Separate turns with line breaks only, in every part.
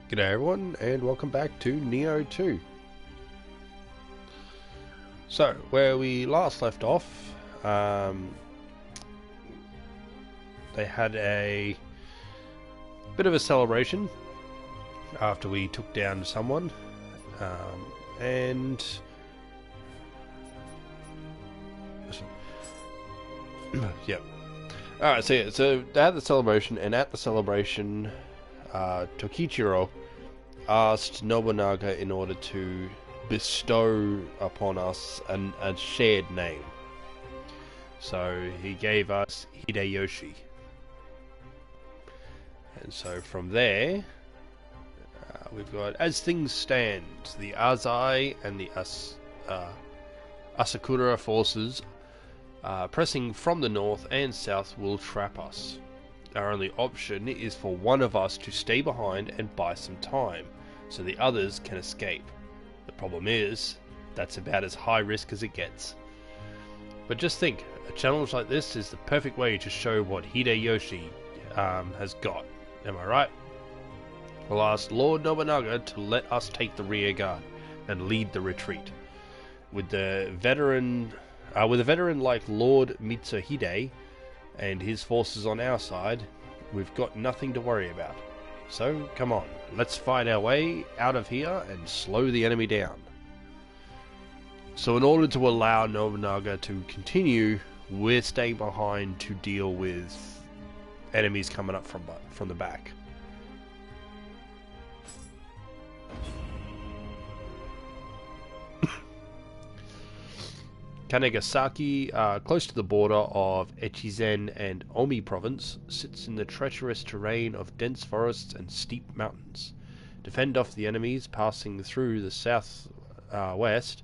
G'day everyone, and welcome back to Nioh 2. So, where we last left off, they had a bit of a celebration after we took down someone, and yep. Alright, so yeah, so they had the celebration, and at the celebration, Tokichiro asked Nobunaga in order to bestow upon us a shared name. So he gave us Hideyoshi. And so from there, we've got, as things stand, the Azai and the Asakura forces pressing from the north and south will trap us. Our only option is for one of us to stay behind and buy some time, so the others can escape. The problem is, that's about as high risk as it gets. But just think, a challenge like this is the perfect way to show what Hideyoshi has got. Am I right? We'll ask Lord Nobunaga to let us take the rear guard and lead the retreat. With a veteran like Lord Mitsuhide and his forces on our side, we've got nothing to worry about. So, come on, let's fight our way out of here and slow the enemy down. So in order to allow Nobunaga to continue, we're staying behind to deal with enemies coming up from the back. Kanegasaki, close to the border of Echizen and Omi province, sits in the treacherous terrain of dense forests and steep mountains. To fend off the enemies passing through the south-west,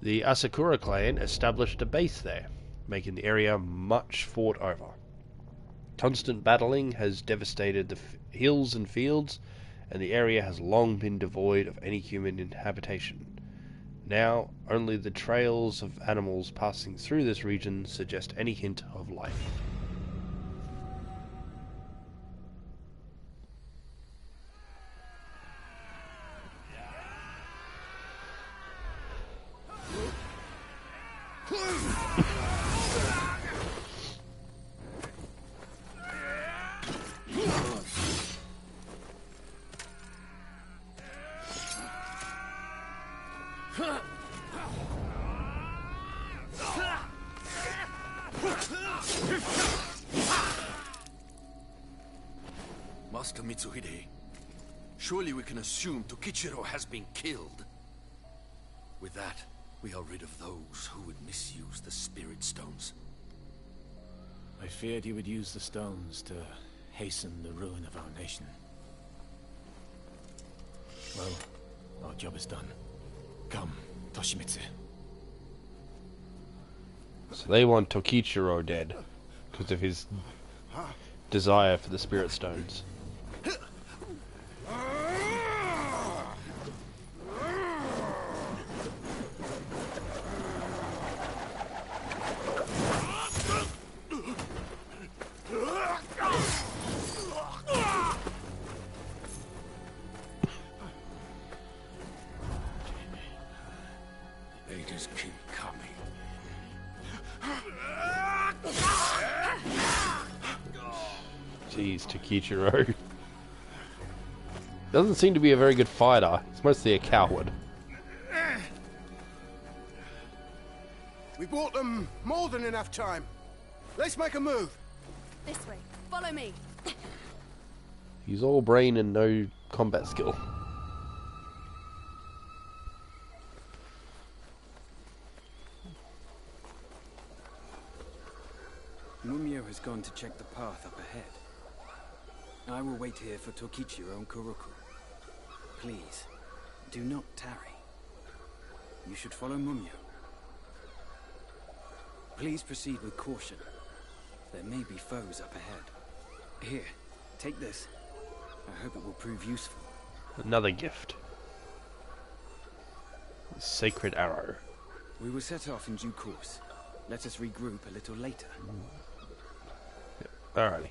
the Asakura clan established a base there, making the area much fought over. Constant battling has devastated the hills and fields, and the area has long been devoid of any human habitation. Now, only the trails of animals passing through this region suggest any hint of life.
Master Mitsuhide, surely we can assume Tokichiro has been killed. With that, we are rid of those who would misuse the spirit stones.
I feared you would use the stones to hasten the ruin of our nation. Well, our job is done. Come, Toshimitsu.
So they want Tokichiro dead, because of his desire for the spirit stones.
They just keep coming.
Jeez, Tokichiro. Doesn't seem to be a very good fighter. He's mostly a coward.
We bought them more than enough time. Let's make a move.
This way. Follow me.
He's all brain and no combat skill.
Mumyo has gone to check the path up ahead. I will wait here for Tokichiro and Kuroku. Please, do not tarry. You should follow Mumyo. Please proceed with caution. There may be foes up ahead. Here, take this. I hope it will prove useful.
Another gift. Sacred arrow.
We will set off in due course. Let us regroup a little later.
Alrighty.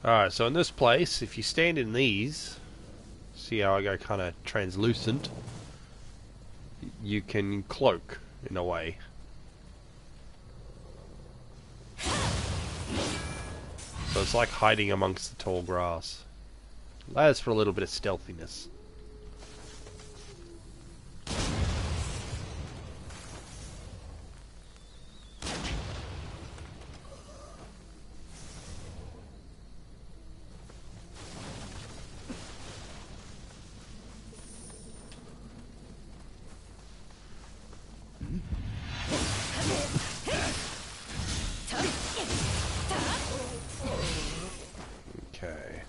Alright, so in this place, if you stand in these, see how I go kind of translucent, you can cloak in a way. So it's like hiding amongst the tall grass. Allows for a little bit of stealthiness. Okay.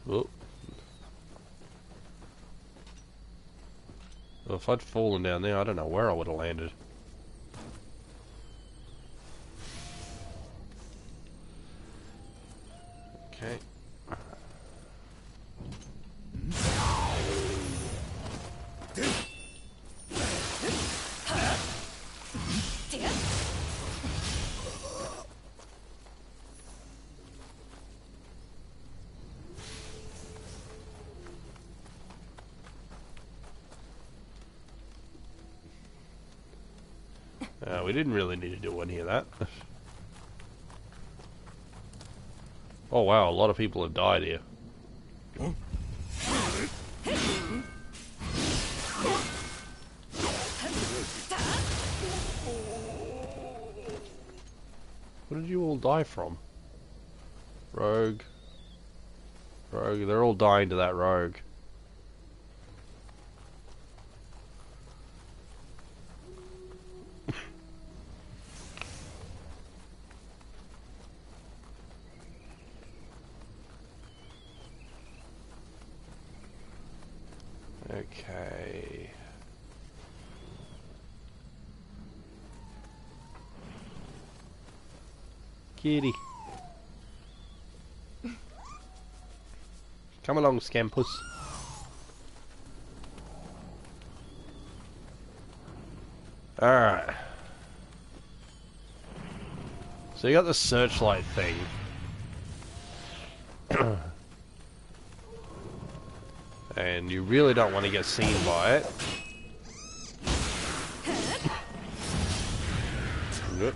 Oh. Well, if I'd fallen down there, I don't know where I would have landed. Okay. We didn't really need to do any of that. Oh wow, a lot of people have died here. What did you all die from? Rogue. Rogue, they're all dying to that rogue. Okay. Kitty. Come along, Scampus. Alright. So you got the searchlight thing. And you really don't want to get seen by it. Yep.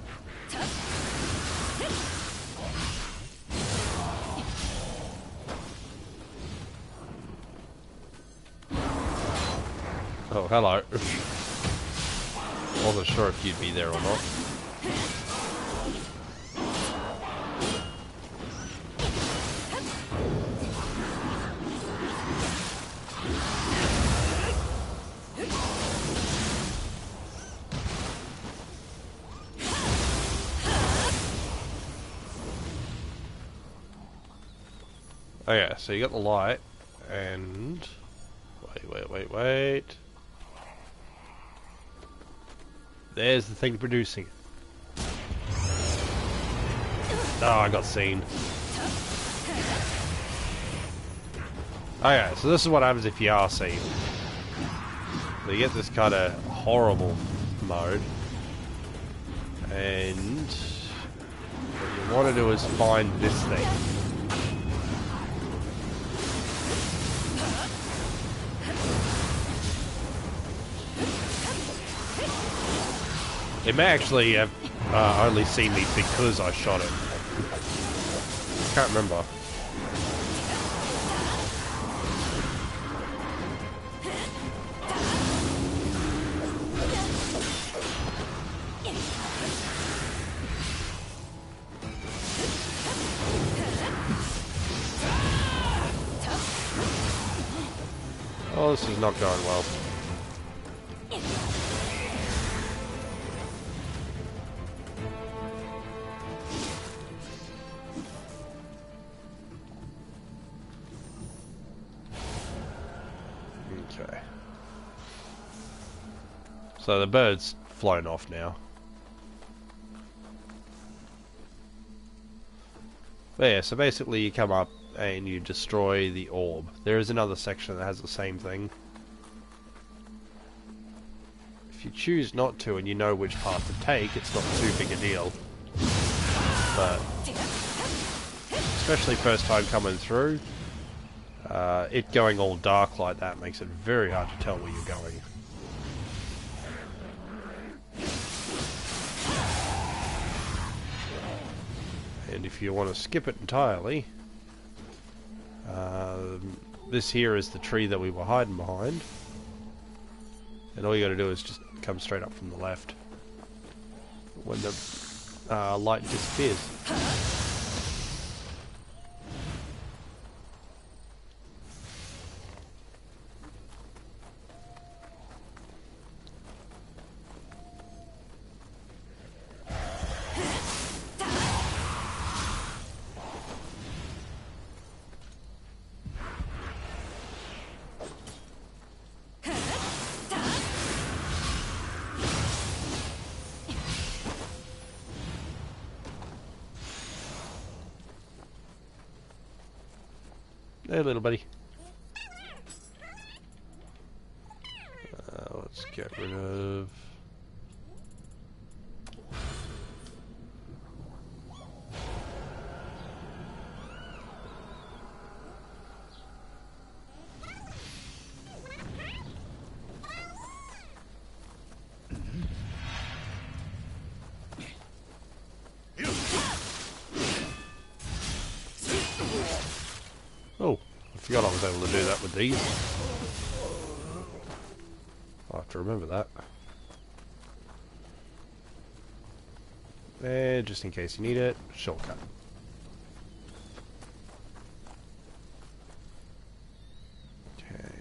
Oh, hello. Wasn't sure if you'd be there or not. Oh yeah, so you got the light, and... Wait. There's the thing producing it. Oh, I got seen. Oh yeah, so this is what happens if you are seen. So you get this kind of horrible mode. And... what you want to do is find this thing. It may actually have only seen me because I shot it. Can't remember. Oh, this is not going well. Okay. So the bird's flown off now. But yeah, so basically you come up and you destroy the orb. There is another section that has the same thing. If you choose not to and you know which path to take, it's not too big a deal. But especially first time coming through, it going all dark like that makes it very hard to tell where you're going. And if you want to skip it entirely, this here is the tree that we were hiding behind. And all you got to do is just come straight up from the left when the light disappears. Hey, little buddy. Let's get rid of... Oh, I forgot I was able to do that with these. I'll have to remember that. And just in case you need it, shortcut. Okay.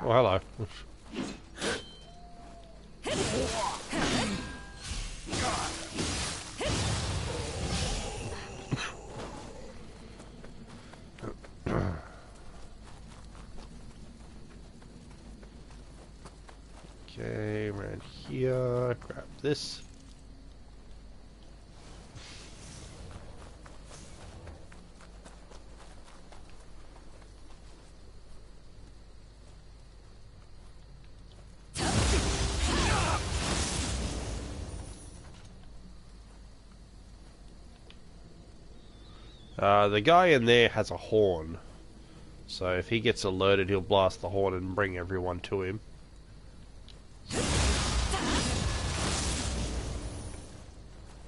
Oh, hello. Okay, around here, grab this. The guy in there has a horn, so if he gets alerted, he'll blast the horn and bring everyone to him.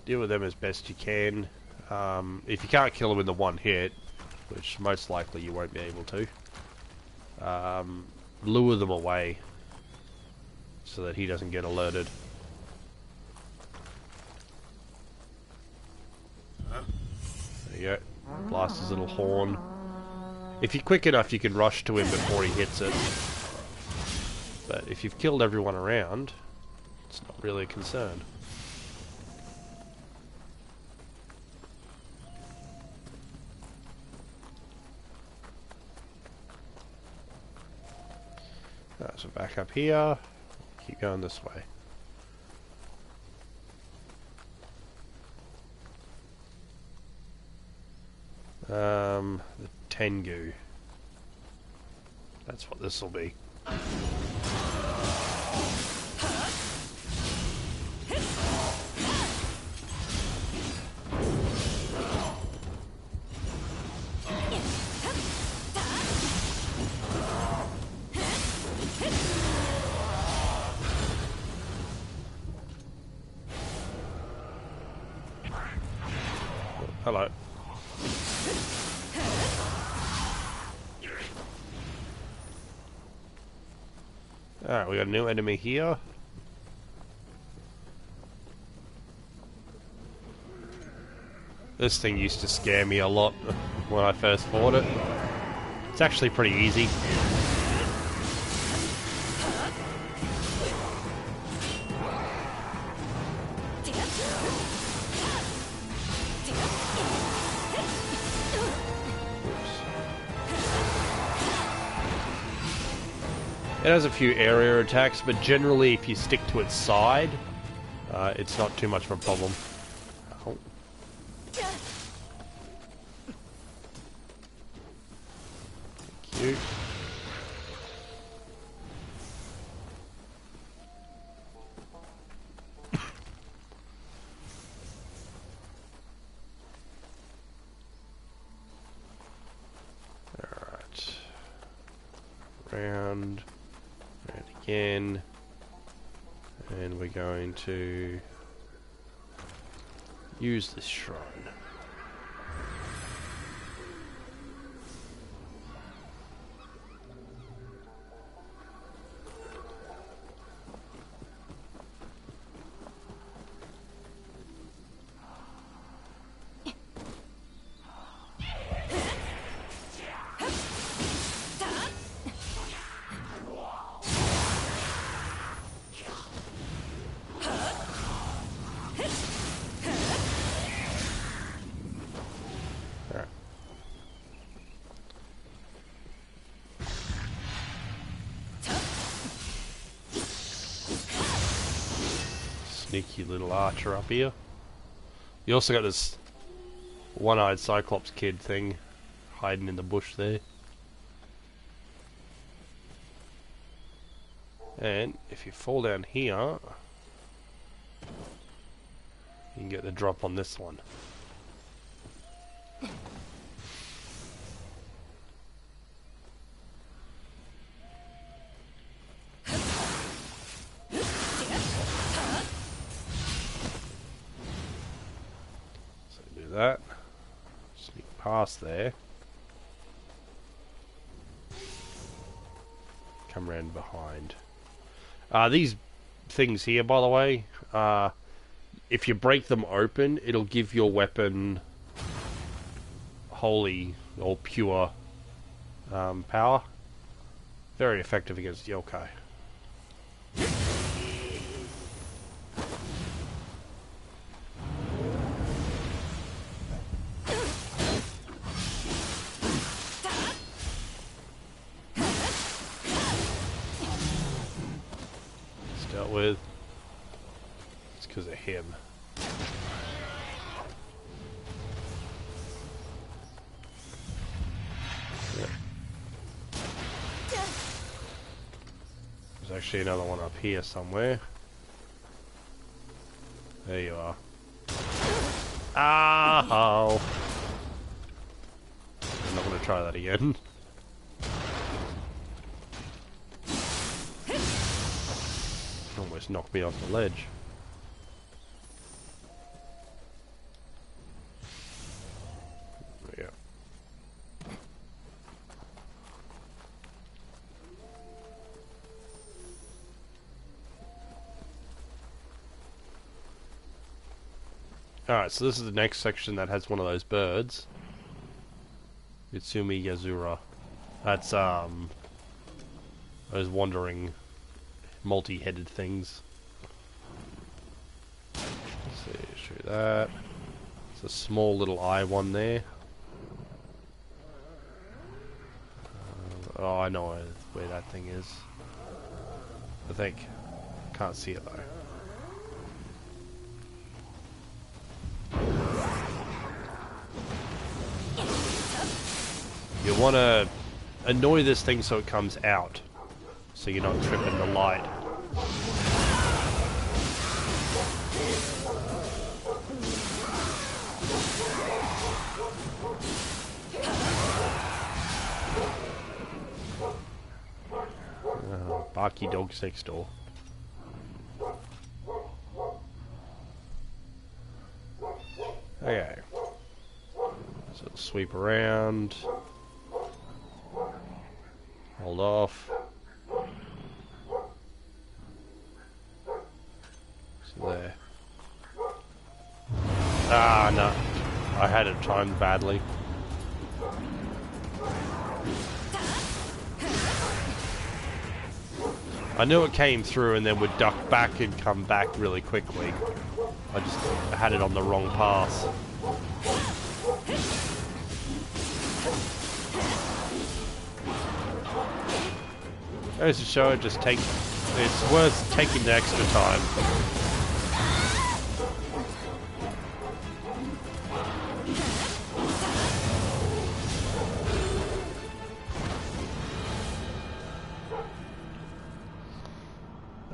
Deal with them as best you can. If you can't kill them in the one hit, which most likely you won't be able to, lure them away so that he doesn't get alerted. There you go. Blast his little horn. If you're quick enough, you can rush to him before he hits it. But if you've killed everyone around, it's not really a concern. So back up here, keep going this way. The Tengu. That's what this will be. Hello. Alright, we got a new enemy here. This thing used to scare me a lot when I first fought it. It's actually pretty easy. It has a few area attacks, but generally if you stick to its side, it's not too much of a problem. Oh. Thank you. Alright. Round again, and we're going to use this shrine. Sneaky little archer up here. You also got this one-eyed Cyclops kid thing hiding in the bush there. And if you fall down here, you can get the drop on this one. That sneak past there, come round behind. These things here, by the way, if you break them open, it'll give your weapon holy or pure power. Very effective against yokai. With it's because of him. Yep. There's actually another one up here somewhere. There you are. Oh! I'm not going to try that again. Almost knocked me off the ledge. There we go. Alright, so this is the next section that has one of those birds. Itsumi Yazura. That's those wandering multi-headed things. Let's see, shoot that. It's a small little eye one there. Oh, I know where that thing is. I think. Can't see it though. You want to annoy this thing so it comes out, so you're not tripping the light. Barky dog's next door. Okay. So it'll sweep around. Hold off. So there. Ah, no. I had it timed badly. I knew it came through and then would duck back and come back really quickly. I just had it on the wrong pass. Goes to show it, just take. It's worth taking the extra time.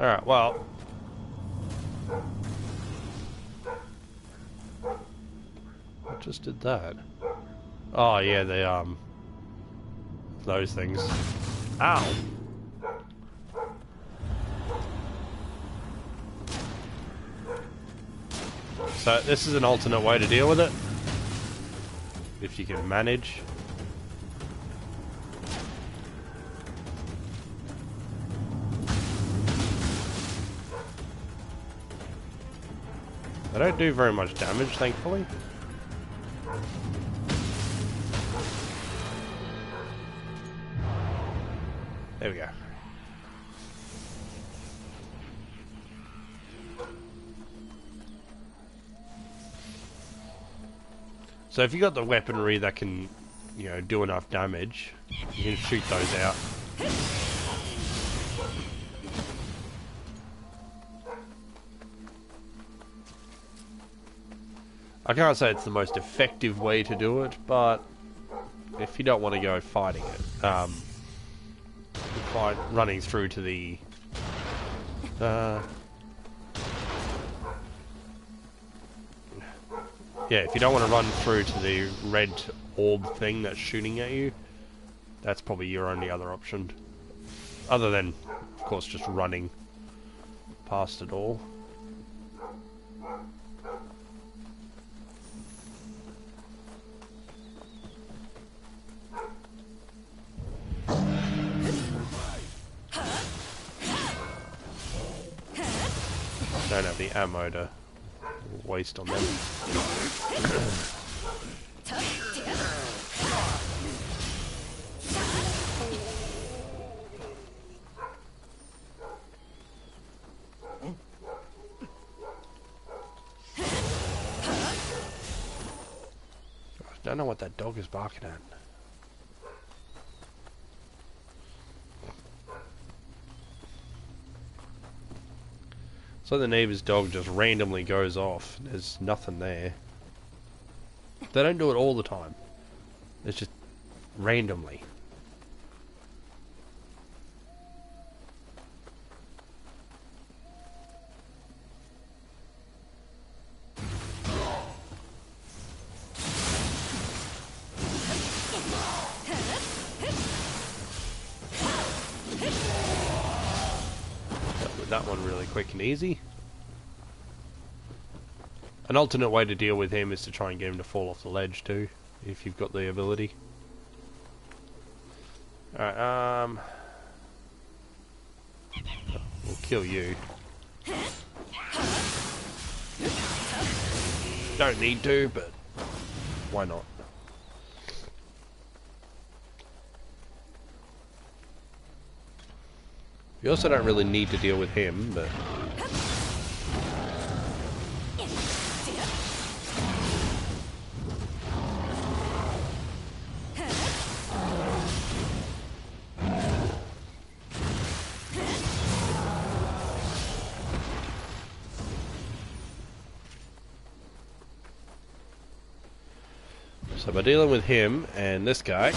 Alright, well. I just did that. Oh yeah, they those things. Ow! So this is an alternate way to deal with it. If you can manage. They don't do very much damage, thankfully. There we go. So if you got the weaponry that can, you know, do enough damage, you can shoot those out. I can't say it's the most effective way to do it, but if you don't want to go fighting it, running through to the yeah, if you don't want to run through to the red orb thing that's shooting at you, that's probably your only other option. Other than, of course, just running past it all. Don't have the ammo to waste on them. I don't know what that dog is barking at. So the neighbor's dog just randomly goes off. There's nothing there. They don't do it all the time. It's just randomly. That one really quick and easy. An alternate way to deal with him is to try and get him to fall off the ledge too, if you've got the ability. Alright, we'll kill you. Don't need to, but why not? You also don't really need to deal with him, but... So by dealing with him and this guy...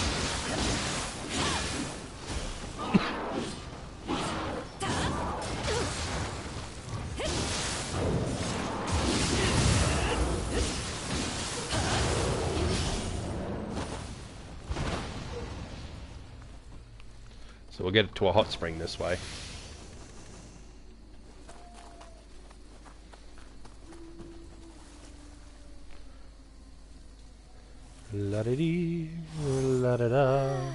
So we'll get to a hot spring this way. La-da-dee, la-da-da.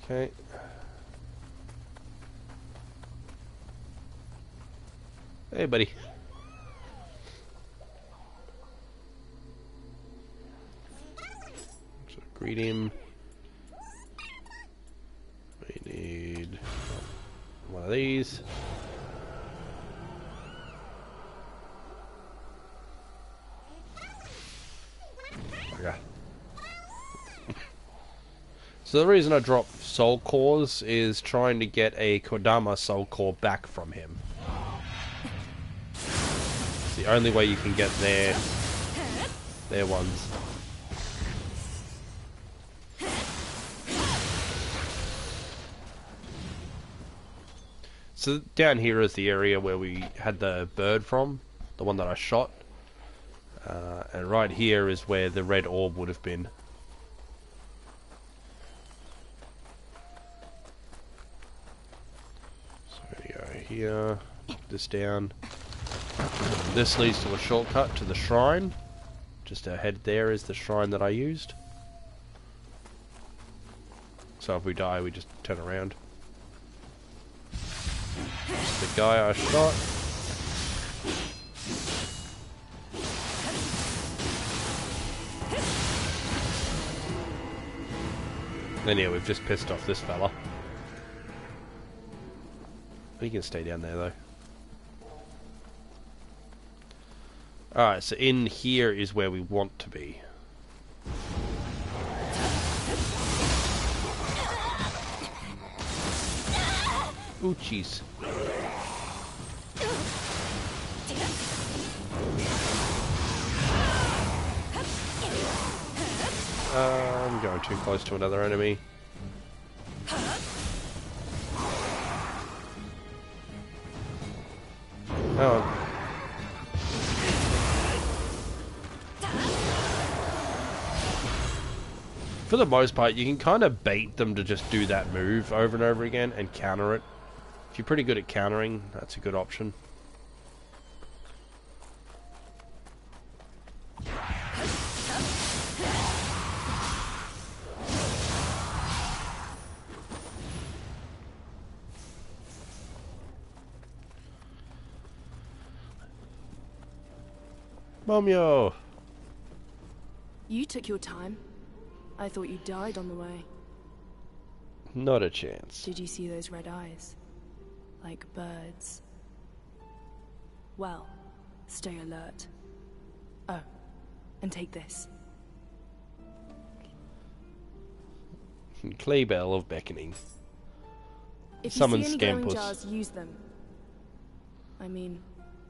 Okay. Hey, buddy. So greet him. We need one of these. So the reason I dropped soul cores is trying to get a Kodama soul core back from him. It's the only way you can get their ones. So down here is the area where we had the bird from, the one that I shot. And right here is where the red orb would have been. So we go here, this down. This leads to a shortcut to the shrine. Just ahead there is the shrine that I used. So if we die, we just turn around. The guy I shot. Then yeah, we've just pissed off this fella. He can stay down there though. Alright, so in here is where we want to be. Ooh, jeez. I'm going too close to another enemy. Oh. For the most part, you can kind of bait them to just do that move over and over again and counter it. If you're pretty good at countering, that's a good option. Mumyo!
You took your time. I thought you died on the way.
Not a chance.
Did you see those red eyes? Like birds. Well, stay alert. Oh, and take this.
Clay bell of beckoning.
If
Summon
you see any glowing
Scampus.
jars, use them. I mean,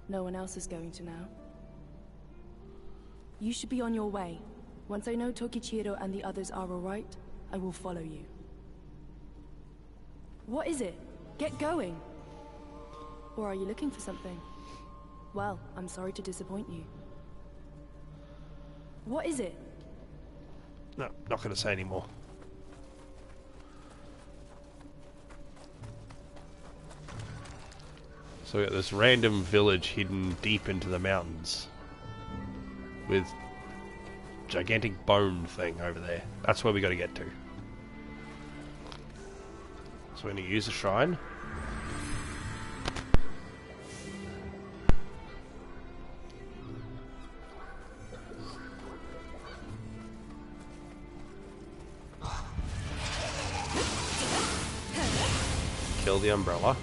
no one else is going to now. You should be on your way. Once I know Tokichiro and the others are alright, I will follow you. What is it? Get going! Or are you looking for something? Well, I'm sorry to disappoint you. What is it?
No, not going to say anymore. So we got this random village hidden deep into the mountains. With gigantic bone thing over there. That's where we got to get to. So we're going to use the shrine. Kill the umbrella.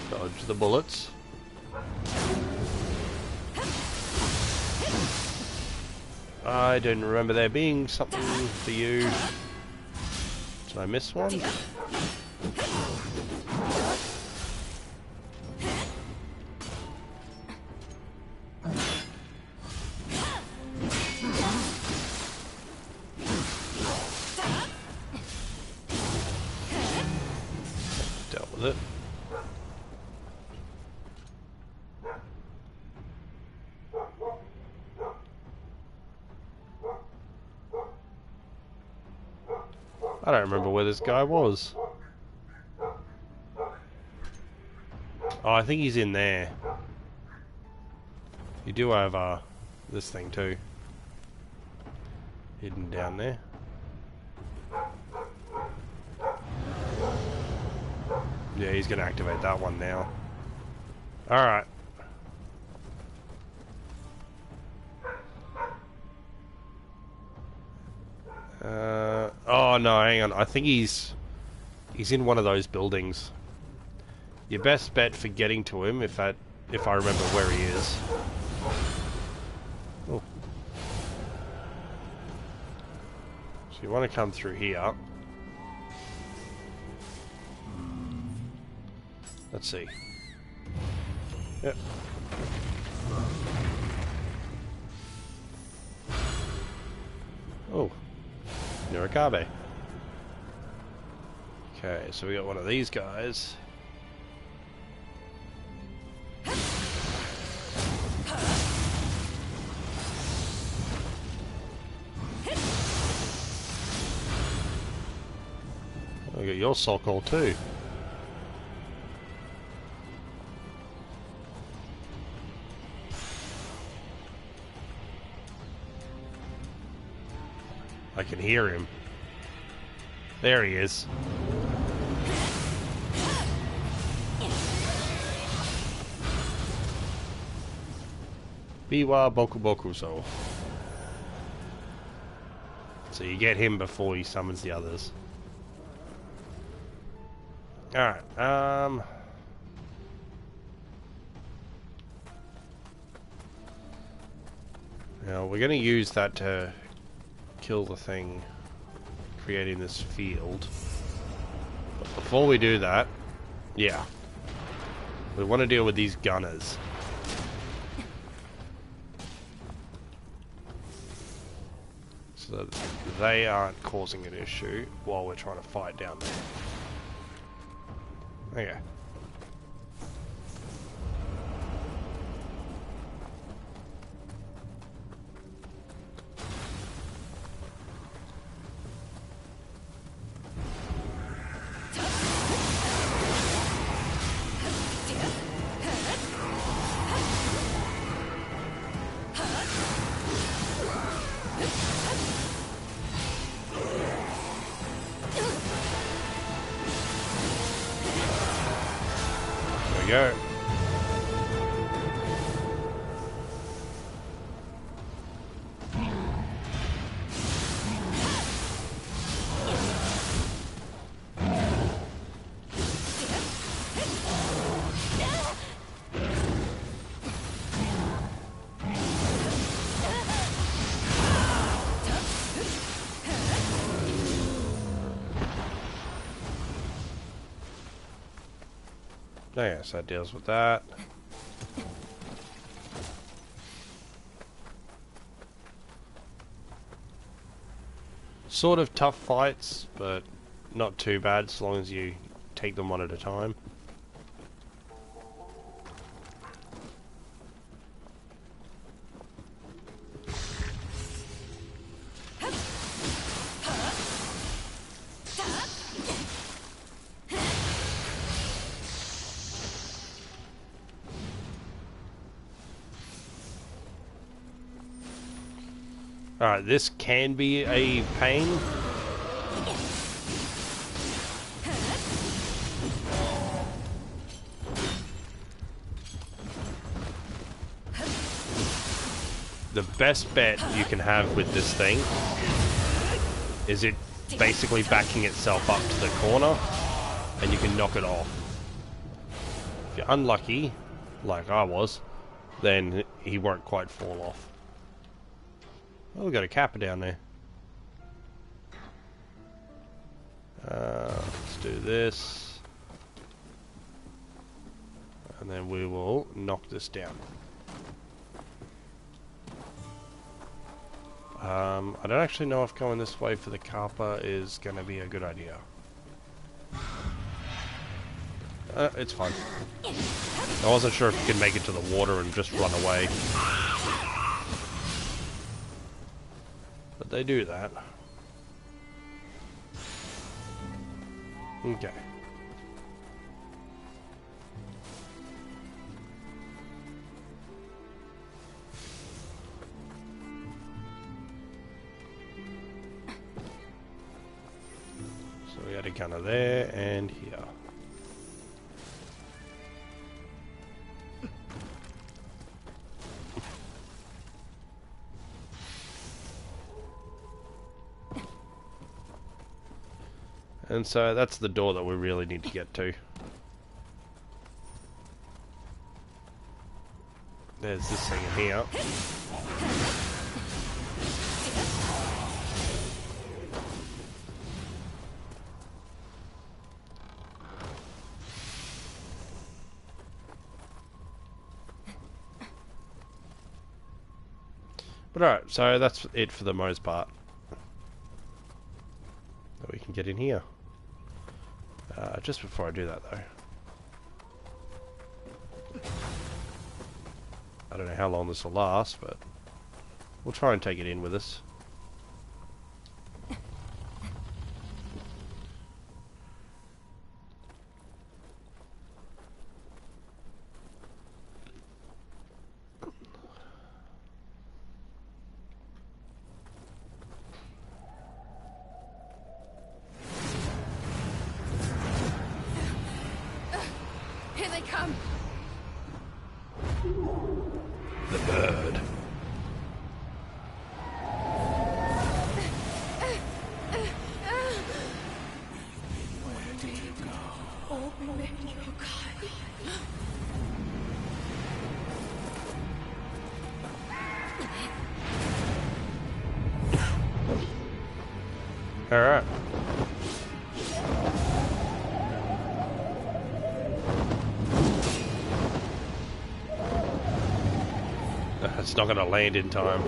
Dodge the bullets. I don't remember there being something for you. Did I miss one? Dealt with it. I don't remember where this guy was. Oh, I think he's in there. You do have this thing too. Hidden down there. Yeah, he's going to activate that one now. Alright. Oh no, hang on. I think he's in one of those buildings. Your best bet for getting to him, if I remember where he is. Oh. So you want to come through here. Let's see. Yep. Oh, Nirakabe. Okay, so we got one of these guys. We got your soul call too. I can hear him. There he is. Biwa Boku Boku So. So you get him before he summons the others. Alright, now we're gonna use that to kill the thing creating this field. But before we do that, yeah, we want to deal with these gunners. So that they aren't causing an issue while we're trying to fight down there. Okay. Go. Oh yes, that deals with that. Sort of tough fights, but not too bad as long as you take them one at a time. Alright, this can be a pain. The best bet you can have with this thing is it basically backing itself up to the corner and you can knock it off. If you're unlucky, like I was, then he won't quite fall off. Oh, we got a kappa down there. Let's do this. And then we will knock this down. I don't actually know if going this way for the kappa is going to be a good idea. It's fine. I wasn't sure if you could make it to the water and just run away. But they do that. Okay. So we got a gunner there and here. And so that's the door that we really need to get to. There's this thing in here. But alright, so that's it for the most part. That we can get in here. Just before I do that though. I don't know how long this will last, but we'll try and take it in with us.
Here they come!
The bird. Alright. It's not going to land in time.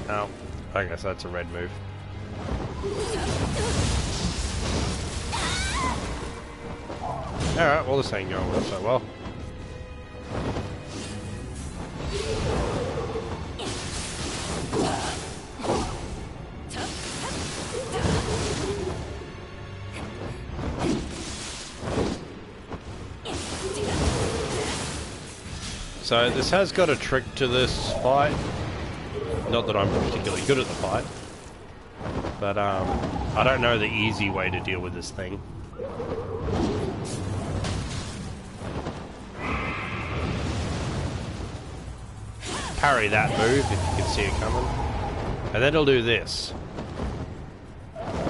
No. Oh, I guess that's a red move. Alright, well this ain't going so well. So this has got a trick to this fight. Not that I'm particularly good at the fight, but I don't know the easy way to deal with this thing. Parry that move if you can see it coming, and then it'll do this.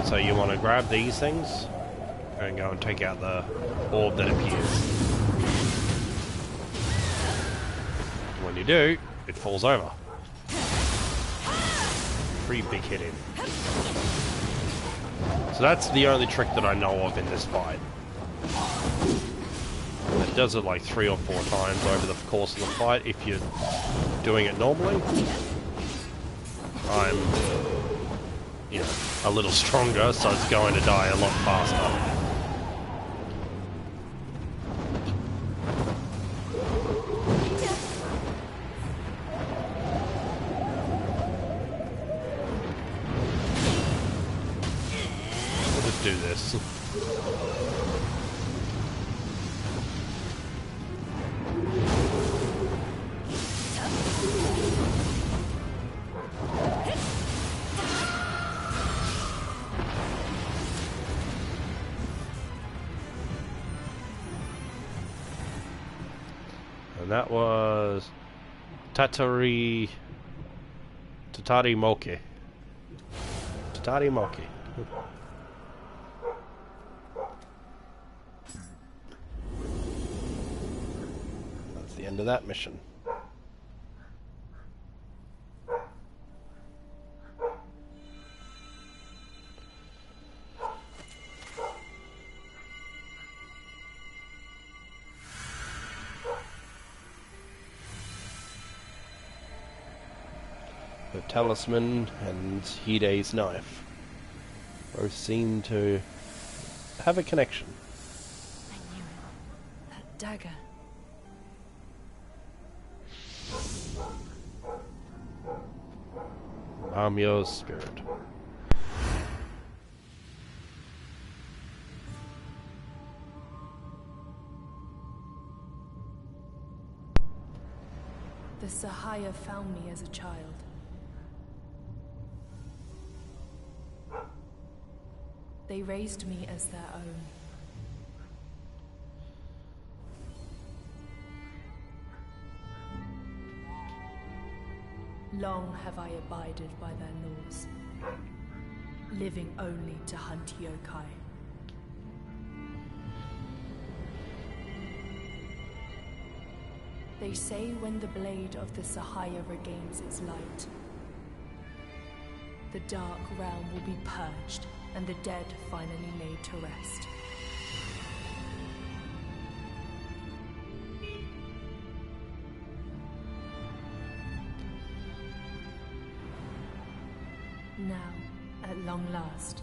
So you want to grab these things and go and take out the orb that appears. When you do, it falls over. Pretty big hit in. So that's the only trick that I know of in this fight. It does it like 3 or 4 times over the course of the fight if you're doing it normally. I'm, you know, a little stronger, so it's going to die a lot faster. Do this. And that was Tatari Moki. Tatari Moki. End of that mission. The talisman and Hide's knife both seem to have a connection.
I knew it. That dagger.
Mumyo's spirit.
The Sahaya found me as a child. They raised me as their own. Long have I abided by their laws, living only to hunt yokai. They say when the blade of the Sahaya regains its light, the dark realm will be purged and the dead finally laid to rest. Now, at long last,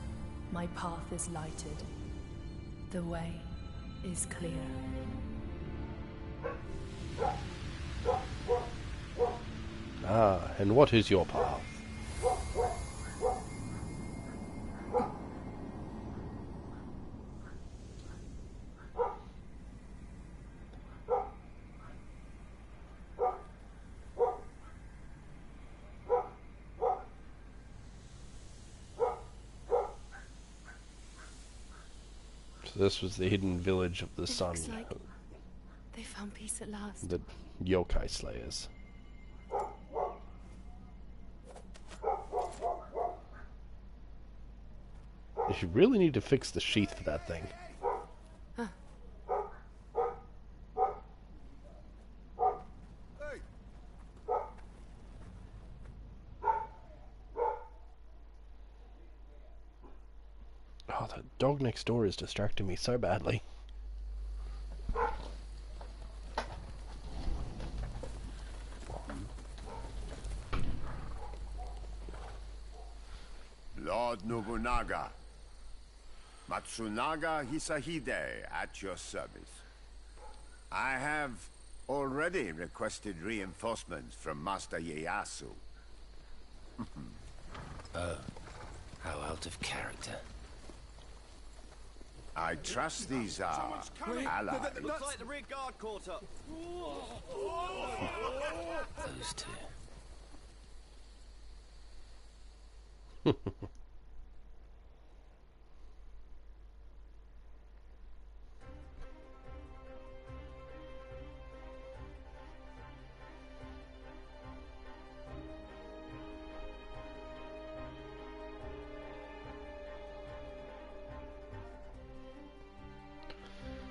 my path is lighted. The way is clear.
Ah, and what is your path? So this was the hidden village of the sun.
Looks like they found peace at last.
The yokai slayers. You really need to fix the sheath for that thing.
Huh.
Hey,
Oh, that dog next door is distracting me so badly.
Lord Nobunaga, Matsunaga Hisahide at your service. I have already requested reinforcements from Master Ieyasu.
How out of character.
I trust these are allies.
Looks like the rear guard caught up. Those two.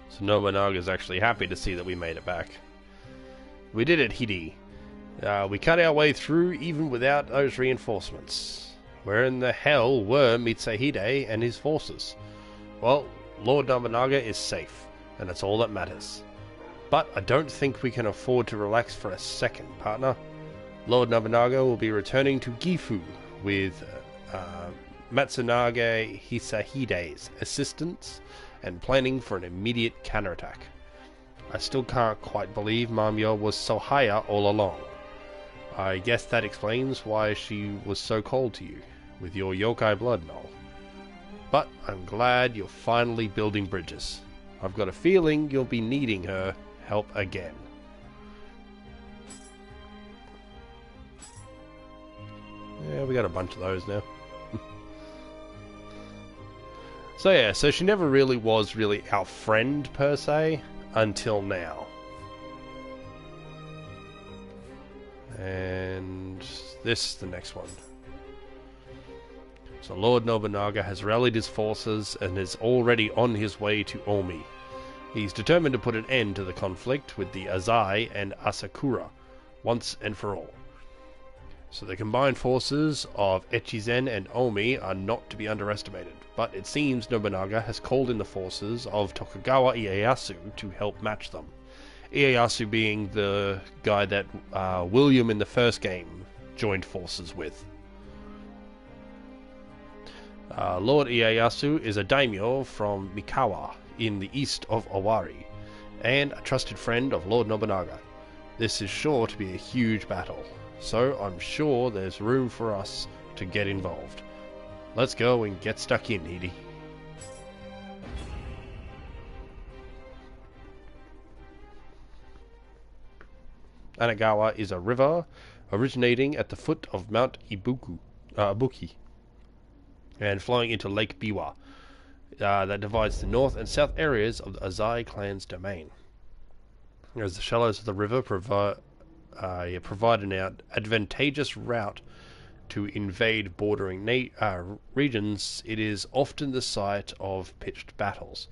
So Nobunaga's actually happy to see that we made it back. We did it, Hide. We cut our way through even without those reinforcements. Where in the hell were Mitsuhide and his forces? Well, Lord Nobunaga is safe, and that's all that matters. But I don't think we can afford to relax for a second, partner. Lord Nobunaga will be returning to Gifu with Matsunaga Hisahide's assistance and planning for an immediate counterattack. I still can't quite believe Mumyo was Sohaya all along. I guess that explains why she was so cold to you, with your yokai blood, Noel. But I'm glad you're finally building bridges. I've got a feeling you'll be needing her help again. Yeah, we got a bunch of those now. So yeah, so she never really was our friend per se, until now. And this, the next one. So Lord Nobunaga has rallied his forces and is already on his way to Omi. He's determined to put an end to the conflict with the Azai and Asakura, once and for all. So the combined forces of Echizen and Omi are not to be underestimated, but it seems Nobunaga has called in the forces of Tokugawa Ieyasu to help match them. Ieyasu being the guy that William in the first game joined forces with. Lord Ieyasu is a daimyo from Mikawa in the east of Owari, and a trusted friend of Lord Nobunaga. This is sure to be a huge battle, so I'm sure there's room for us to get involved. Let's go and get stuck in, Hide. Anagawa is a river originating at the foot of Mount Ibuki and flowing into Lake Biwa that divides the north and south areas of the Azai clan's domain. As the shallows of the river provide an advantageous route to invade bordering regions, it is often the site of pitched battles.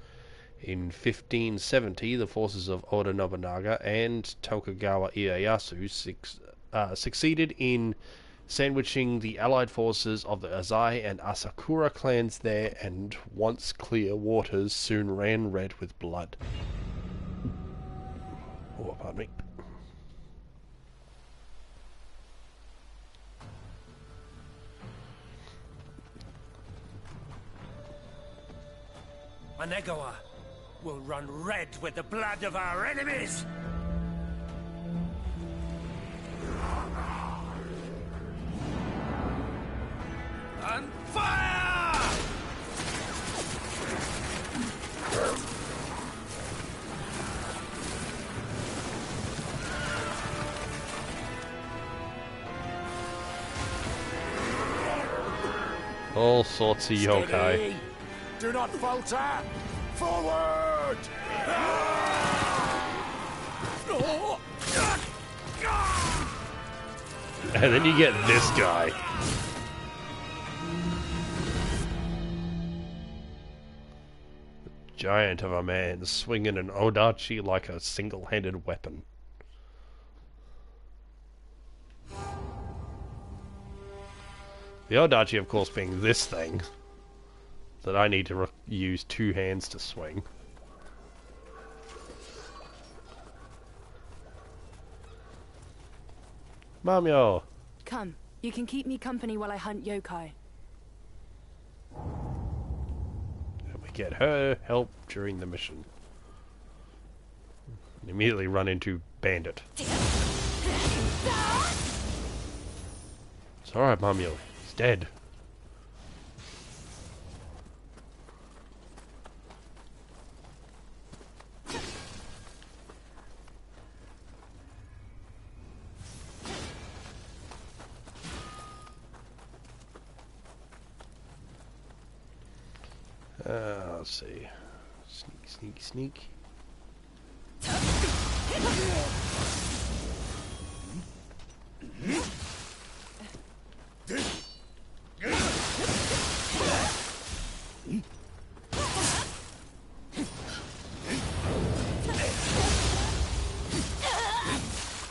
In 1570, the forces of Oda Nobunaga and Tokugawa Ieyasu succeeded in sandwiching the allied forces of the Azai and Asakura clans there, and once clear waters soon ran red with blood. Oh, pardon me.
Anegawa will run red with the blood of our enemies! And fire!
All sorts of yokai.
Steady. Do not falter! Forward!
And then you get this guy. Giant of a man swinging an odachi like a single-handed weapon. The odachi, of course, being this thing that I need to use two hands to swing. Mumyo!
Come, you can keep me company while I hunt yokai.
And we get her help during the mission. And immediately run into Bandit. It's alright, Mumyo. He's dead. Let's see. Sneak, sneak, sneak.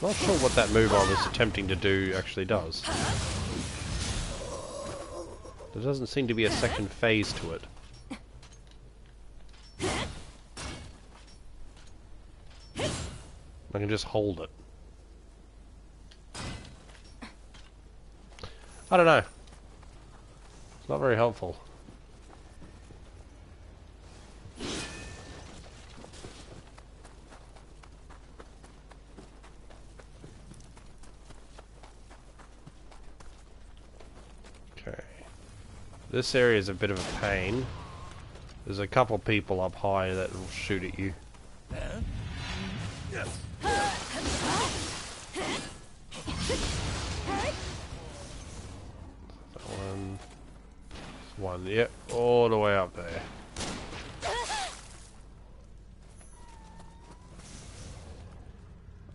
Not sure what that move I was attempting to do actually does. There doesn't seem to be a second phase to it. I can just hold it. I don't know. It's not very helpful. Okay. This area is a bit of a pain. There's a couple people up high that will shoot at you. One, yep, all the way up there.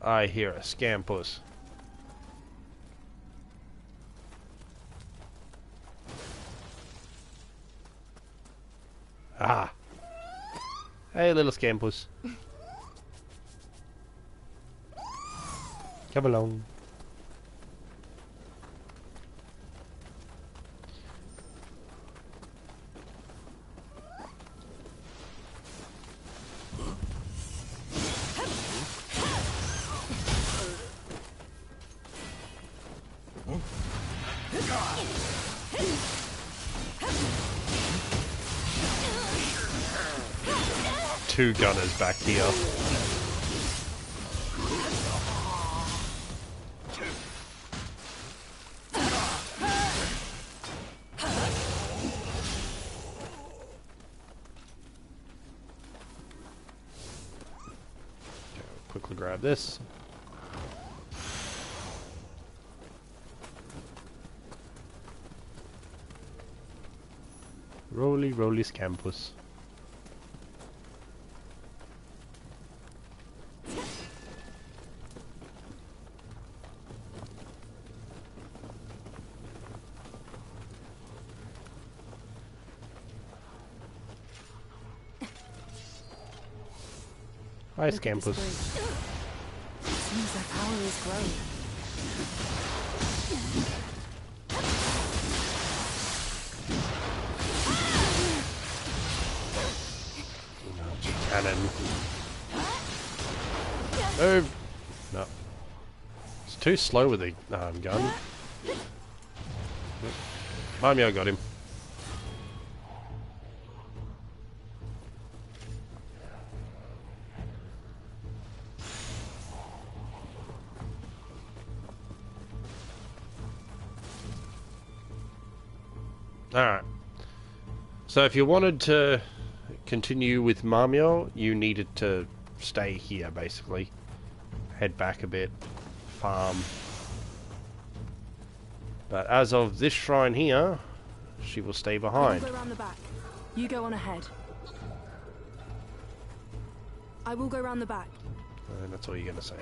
I hear a scampus. Ah! Hey, little scampus. Come along. Two gunners back here. Quickly grab this. Roly, roly, scampus. Hi, Scampus.
Seems their power is growing.
Cannon. Move! No. It's too slow with the gun. Mumyo got him. Alright. So if you wanted to continue with Mumyo, you needed to stay here, basically. Head back a bit. Farm. But as of this shrine here, she will stay behind.
I will go round the back. You go on ahead. I will go round the back.
And that's all you're going to say.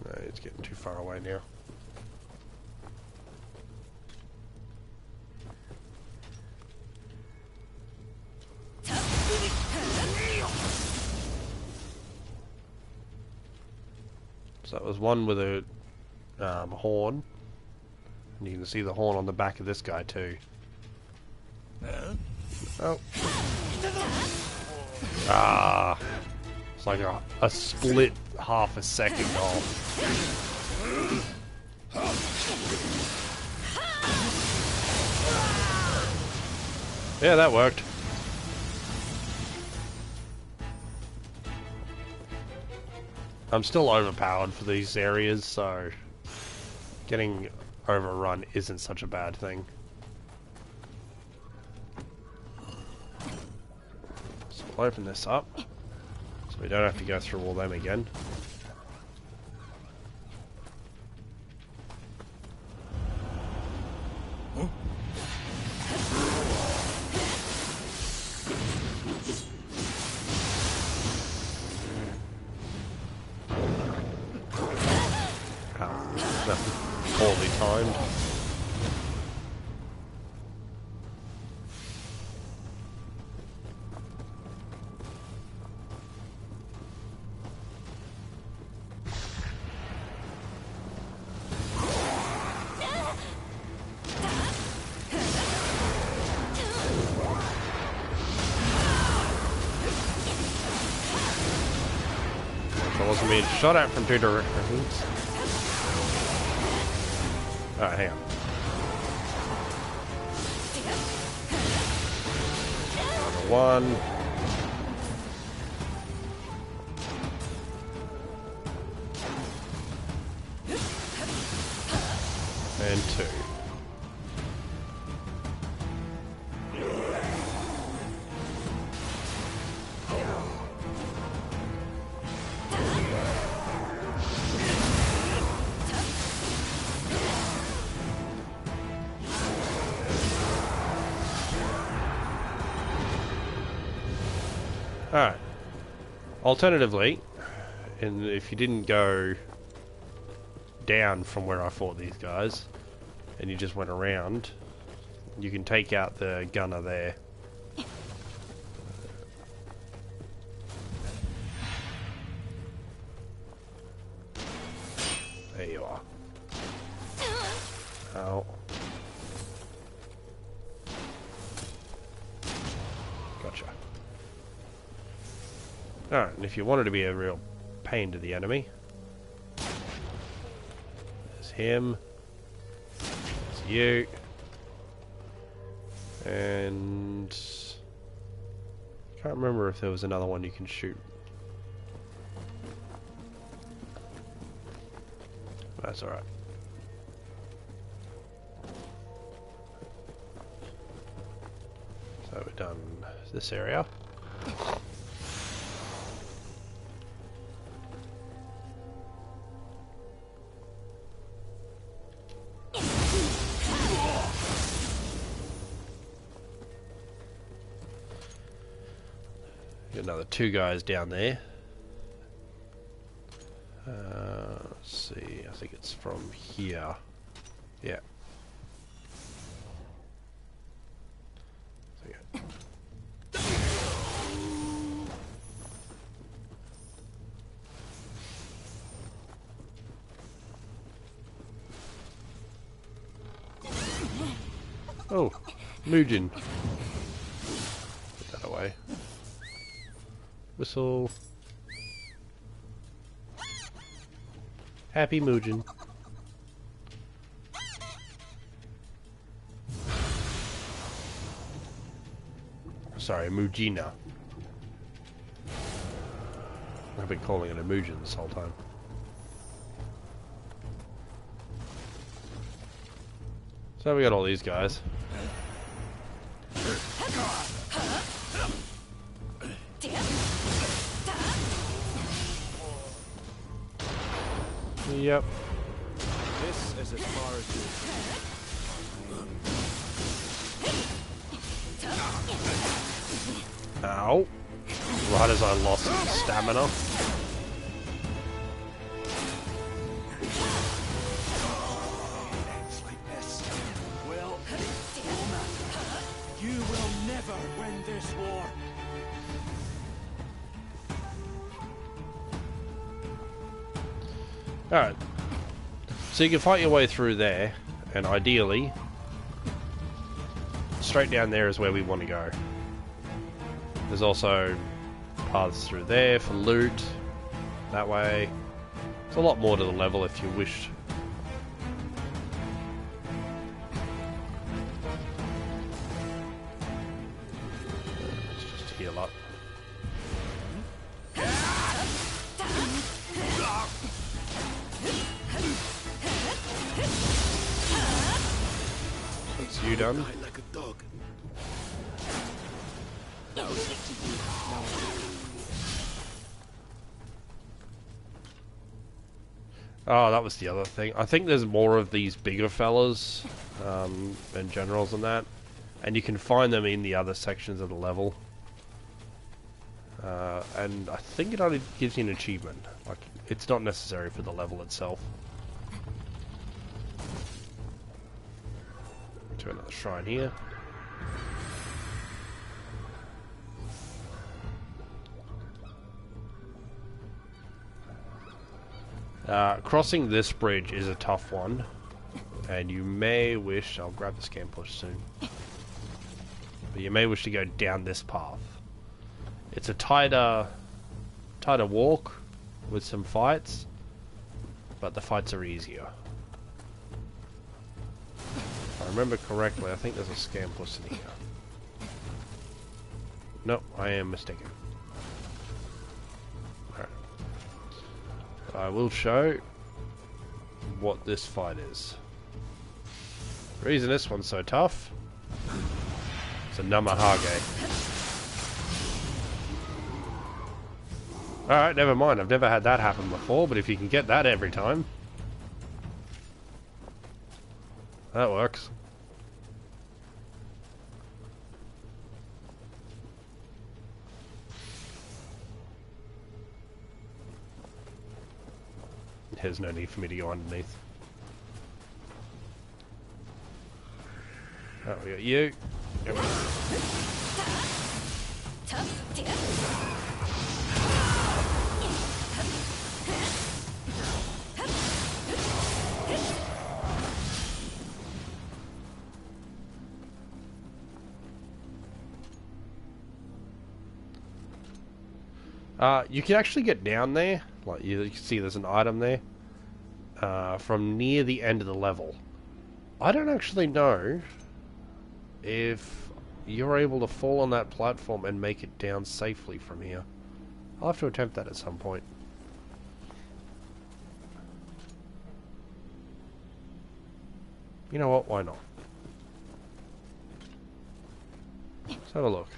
No, it's getting too far away now. So that was one with a horn. And you can see the horn on the back of this guy too. Oh. Ah. It's like a split half a second off. Yeah, that worked. I'm still overpowered for these areas, so getting overrun isn't such a bad thing. So we'll open this up, so we don't have to go through all them again. Poorly timed. I wasn't being shot at from two directions. Alright, hang on. One. And two. Alright. Alternatively, and if you didn't go down from where I fought these guys, and you just went around, you can take out the gunner there. There you are. Ow. Gotcha. Alright, and if you wanted to be a real pain to the enemy, there's him, there's you, and I can't remember if there was another one you can shoot. That's alright. So we've done this area. Got another two guys down there. Let's see, I think it's from here. Yeah. Oh, Mugen. Put that away. Whistle. Happy Mugen. Sorry, Mugina. I've been calling it a Mugen this whole time. So we got all these guys. Yep.
This is as far as you.
Ow. Right as I lost stamina.
Ends like this. Well, you will never win this war.
Alright. So you can fight your way through there, and ideally, straight down there is where we want to go. There's also paths through there for loot, that way. There's a lot more to the level if you wished. Let's just heal up. That's you done.
Like a dog.
Oh, that was the other thing. I think there's more of these bigger fellas and generals and that. And you can find them in the other sections of the level. And I think it only gives you an achievement. Like, it's not necessary for the level itself. To another shrine here. Crossing this bridge is a tough one, and you may wish, I'll grab the scan push soon, but you may wish to go down this path. It's a tighter walk with some fights, but the fights are easier. If I remember correctly, I think there's a scan push in here. Nope, I am mistaken. I will show what this fight is. The reason this one's so tough, it's a Namahage. Alright, never mind. I've never had that happen before, but if you can get that every time, that works. There's no need for me to go underneath. Oh, we got you. There we go. You can actually get down there. Like you can see, there's an item there. From near the end of the level. I don't actually know if you're able to fall on that platform and make it down safely from here. I'll have to attempt that at some point. You know what? Why not? Let's have a look.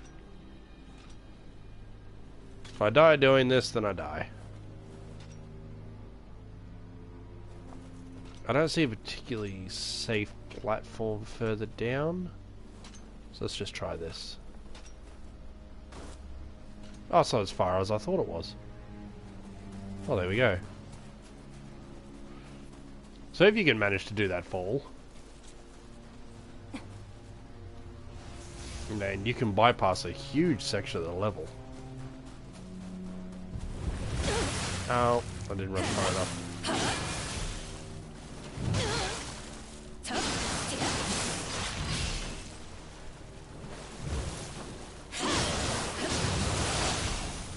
If I die doing this, then I die. I don't see a particularly safe platform further down. So let's just try this. Oh, it's not as far as I thought it was. Oh, there we go. So if you can manage to do that fall, then you can bypass a huge section of the level. Oh, I didn't run far enough.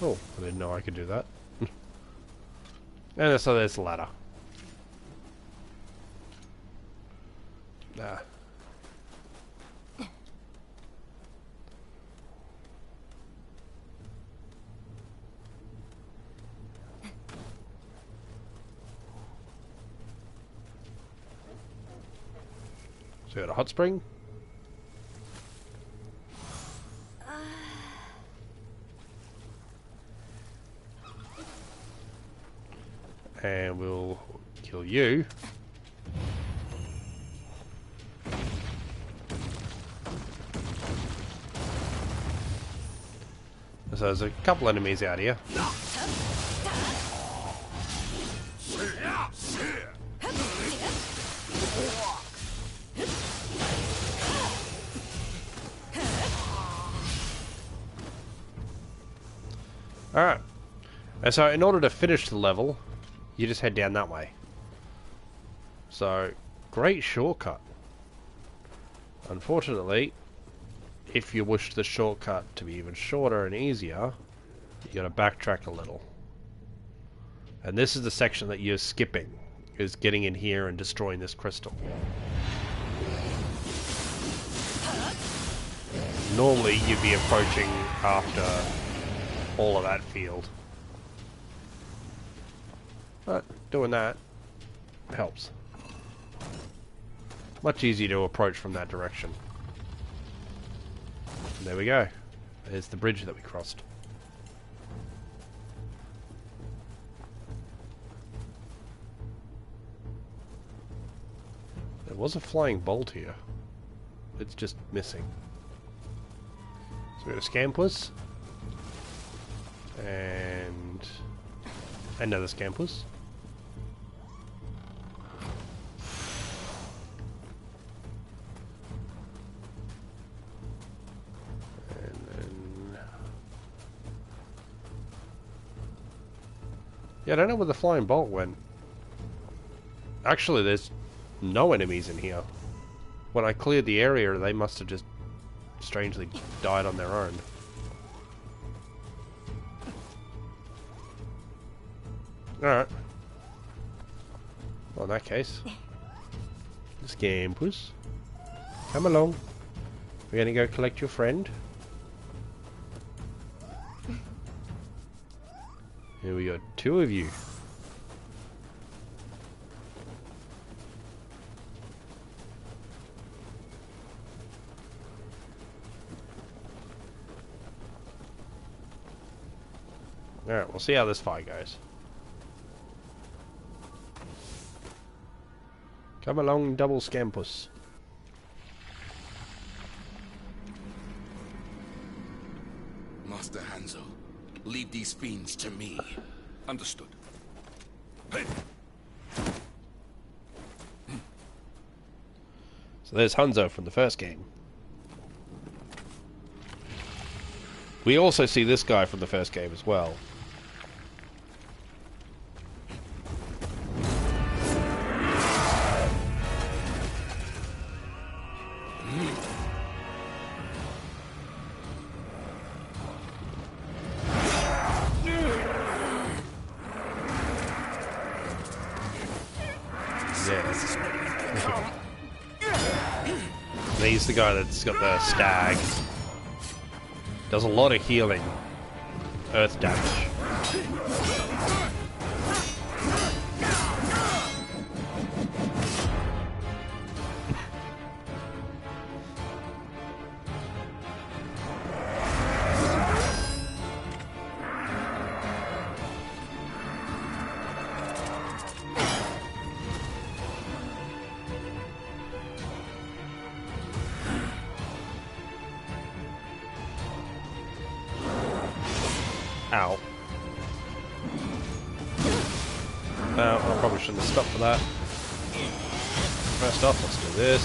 Oh, I didn't know I could do that. And so there's the ladder. Nah. So we got a hot spring. And we'll kill you. So there's a couple enemies out here. Alright. And so in order to finish the level, you just head down that way. So, great shortcut. Unfortunately, if you wish the shortcut to be even shorter and easier, you gotta backtrack a little. And this is the section that you're skipping, is getting in here and destroying this crystal. Normally you'd be approaching after all of that field. But doing that helps. Much easier to approach from that direction. And there we go. There's the bridge that we crossed. There was a flying bolt here. It's just missing. So we got a Scampus. And another Scampus. Yeah, I don't know where the flying bolt went. Actually, there's no enemies in here. When I cleared the area, they must have just strangely died on their own. Alright. Well, in that case, Scampus, come along. We're gonna go collect your friend. Here we got two of you. Alright, we'll see how this fight goes. Come along, double Scampus.
Master Hanzo, leave these fiends to me. Understood. Hey.
So there's Hanzo from the first game. We also see this guy from the first game as well. He's the guy that's got the stag. Does a lot of healing. Earth damage. Ow. No, I probably shouldn't have stopped for that. First off, let's do this.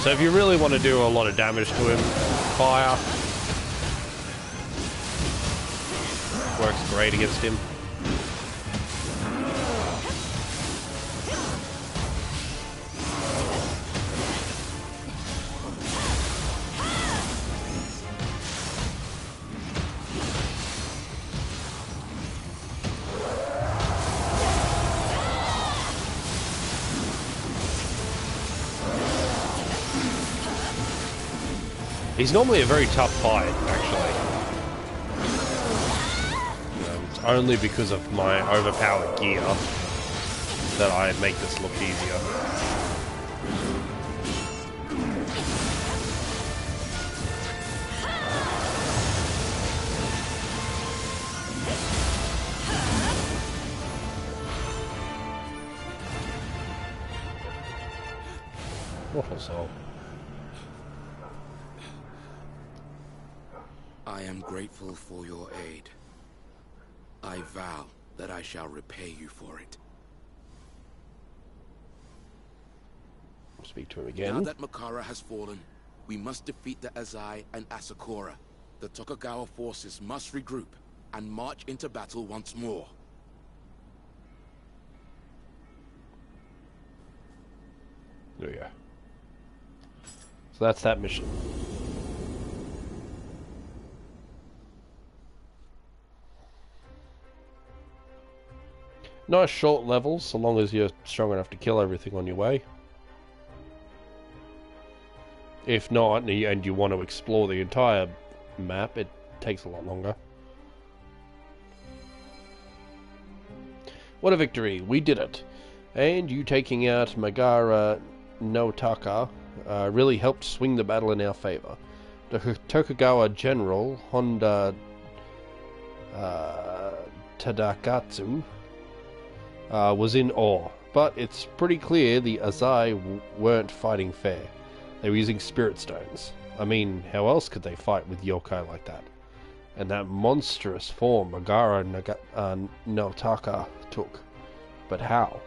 So if you really want to do a lot of damage to him, fire works great against him. He's normally a very tough fight, actually. It's only because of my overpowered gear that I make this look easier. Awful soul.
I am grateful for your aid. I vow that I shall repay you for it.
Speak to him again.
Now that Makara has fallen, we must defeat the Azai and Asakura. The Tokugawa forces must regroup and march into battle once more.
Oh yeah. So that's that mission. Nice short levels, so long as you're strong enough to kill everything on your way. If not, and you want to explore the entire map, it takes a lot longer. What a victory! We did it! And you taking out Megara no Taka really helped swing the battle in our favor. The Tokugawa general, Honda Tadakatsu, was in awe, but it's pretty clear the Azai weren't fighting fair. They were using spirit stones. I mean, how else could they fight with yokai like that? And that monstrous form Megara no Taka took. But how?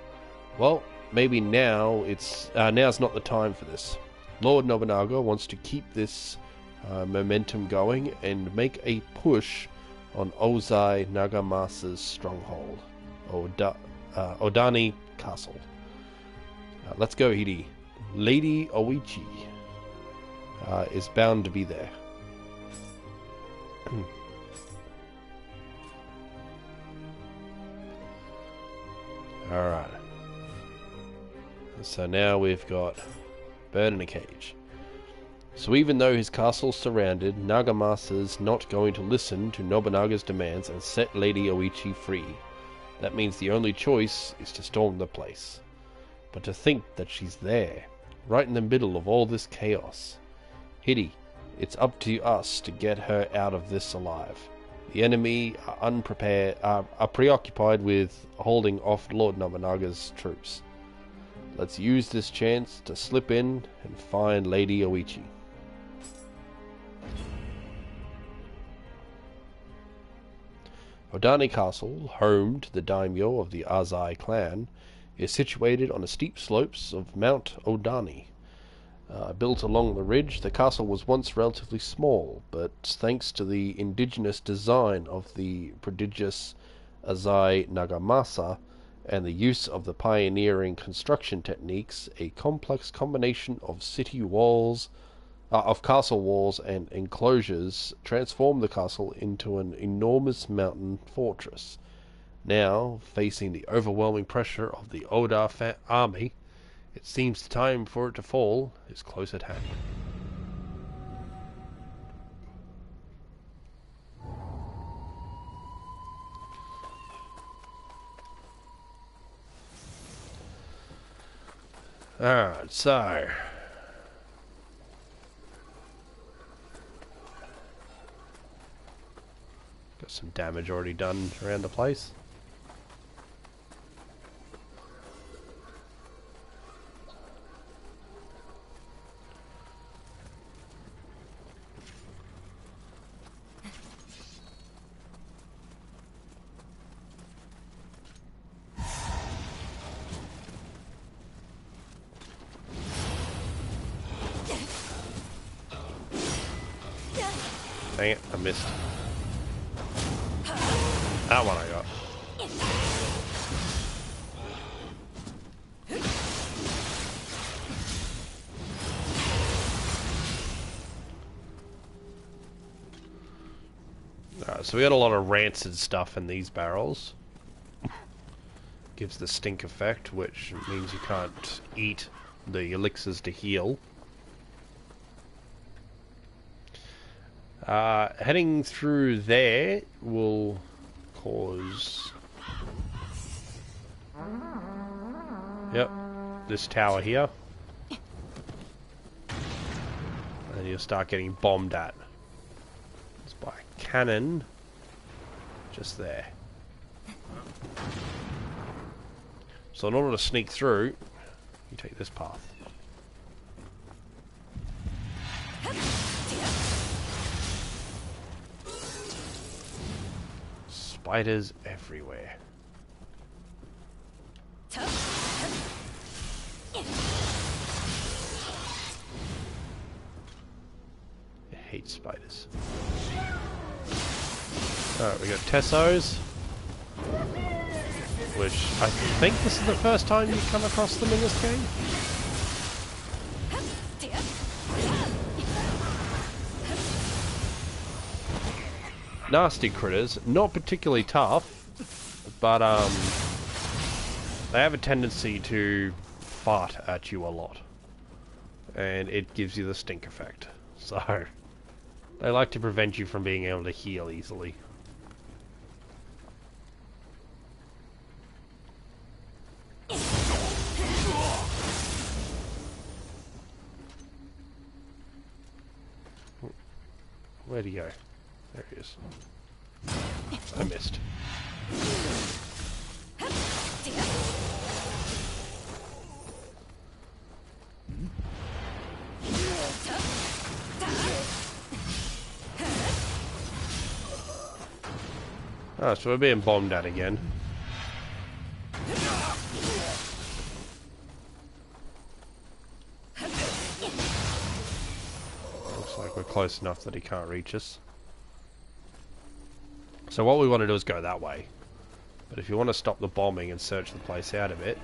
Well, maybe now's not the time for this. Lord Nobunaga wants to keep this momentum going and make a push on Ozai Nagamasa's stronghold, Odani Castle. Let's go, Hide. Lady Oichi is bound to be there. Alright. So now we've got Bird in a cage. So even though his castle's surrounded, Nagamasa's not going to listen to Nobunaga's demands and set Lady Oichi free. That means the only choice is to storm the place. But to think that she's there, right in the middle of all this chaos. Hide, it's up to us to get her out of this alive. The enemy are preoccupied with holding off Lord Nobunaga's troops. Let's use this chance to slip in and find Lady Oichi. Odani Castle, home to the daimyo of the Azai clan, is situated on the steep slopes of Mount Odani. Built along the ridge, the castle was once relatively small, but thanks to the indigenous design of the prodigious Azai Nagamasa and the use of the pioneering construction techniques, a complex combination of castle walls and enclosures transformed the castle into an enormous mountain fortress. Now, facing the overwhelming pressure of the Oda army, it seems the time for it to fall is close at hand. Alright, so got some damage already done around the place. Dang it, I missed. That one I got. Alright, so we got a lot of rancid stuff in these barrels. Gives the stink effect, which means you can't eat the elixirs to heal. Heading through there will cause... Yep, this tower here. And you'll start getting bombed at. It's by a cannon. Just there. So in order to sneak through, you take this path. Spiders everywhere. I hate spiders. Alright, we got Tessos, which I think this is the first time you come across them in this game. Nasty critters, not particularly tough, but they have a tendency to fart at you a lot, and it gives you the stink effect. So they like to prevent you from being able to heal easily. Where'd he go? There he is. I missed. Oh, so we're being bombed at again. Looks like we're close enough that he can't reach us. So what we want to do is go that way. But if you want to stop the bombing and search the place out a bit,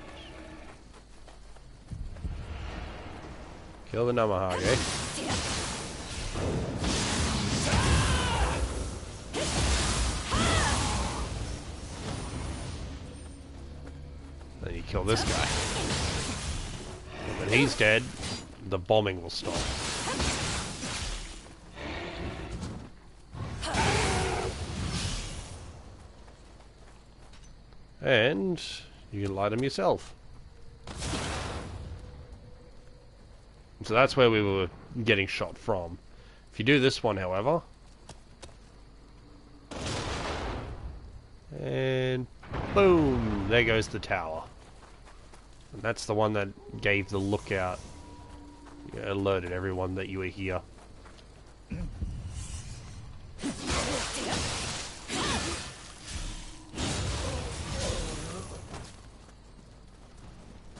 kill the Namahage. Then you kill this guy. And when he's dead, the bombing will stop. And you can light them yourself. So that's where we were getting shot from. If you do this one, however, and boom, there goes the tower. And that's the one that gave the lookout, alerted everyone that you were here.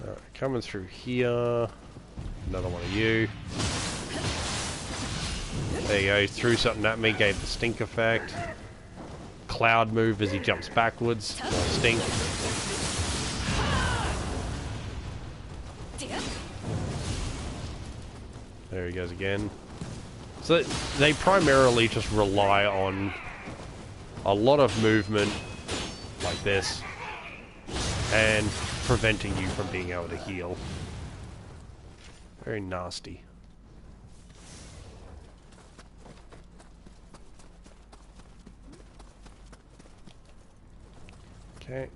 Alright, coming through here. Another one of you. There you go, threw something at me, gave the stink effect. Cloud move as he jumps backwards. More stink. There he goes again. So they primarily just rely on a lot of movement like this and preventing you from being able to heal. Very nasty. Okay,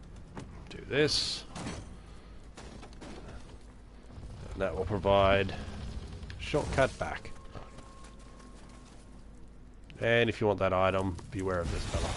do this. And that will provide shortcut back. And if you want that item, beware of this fella.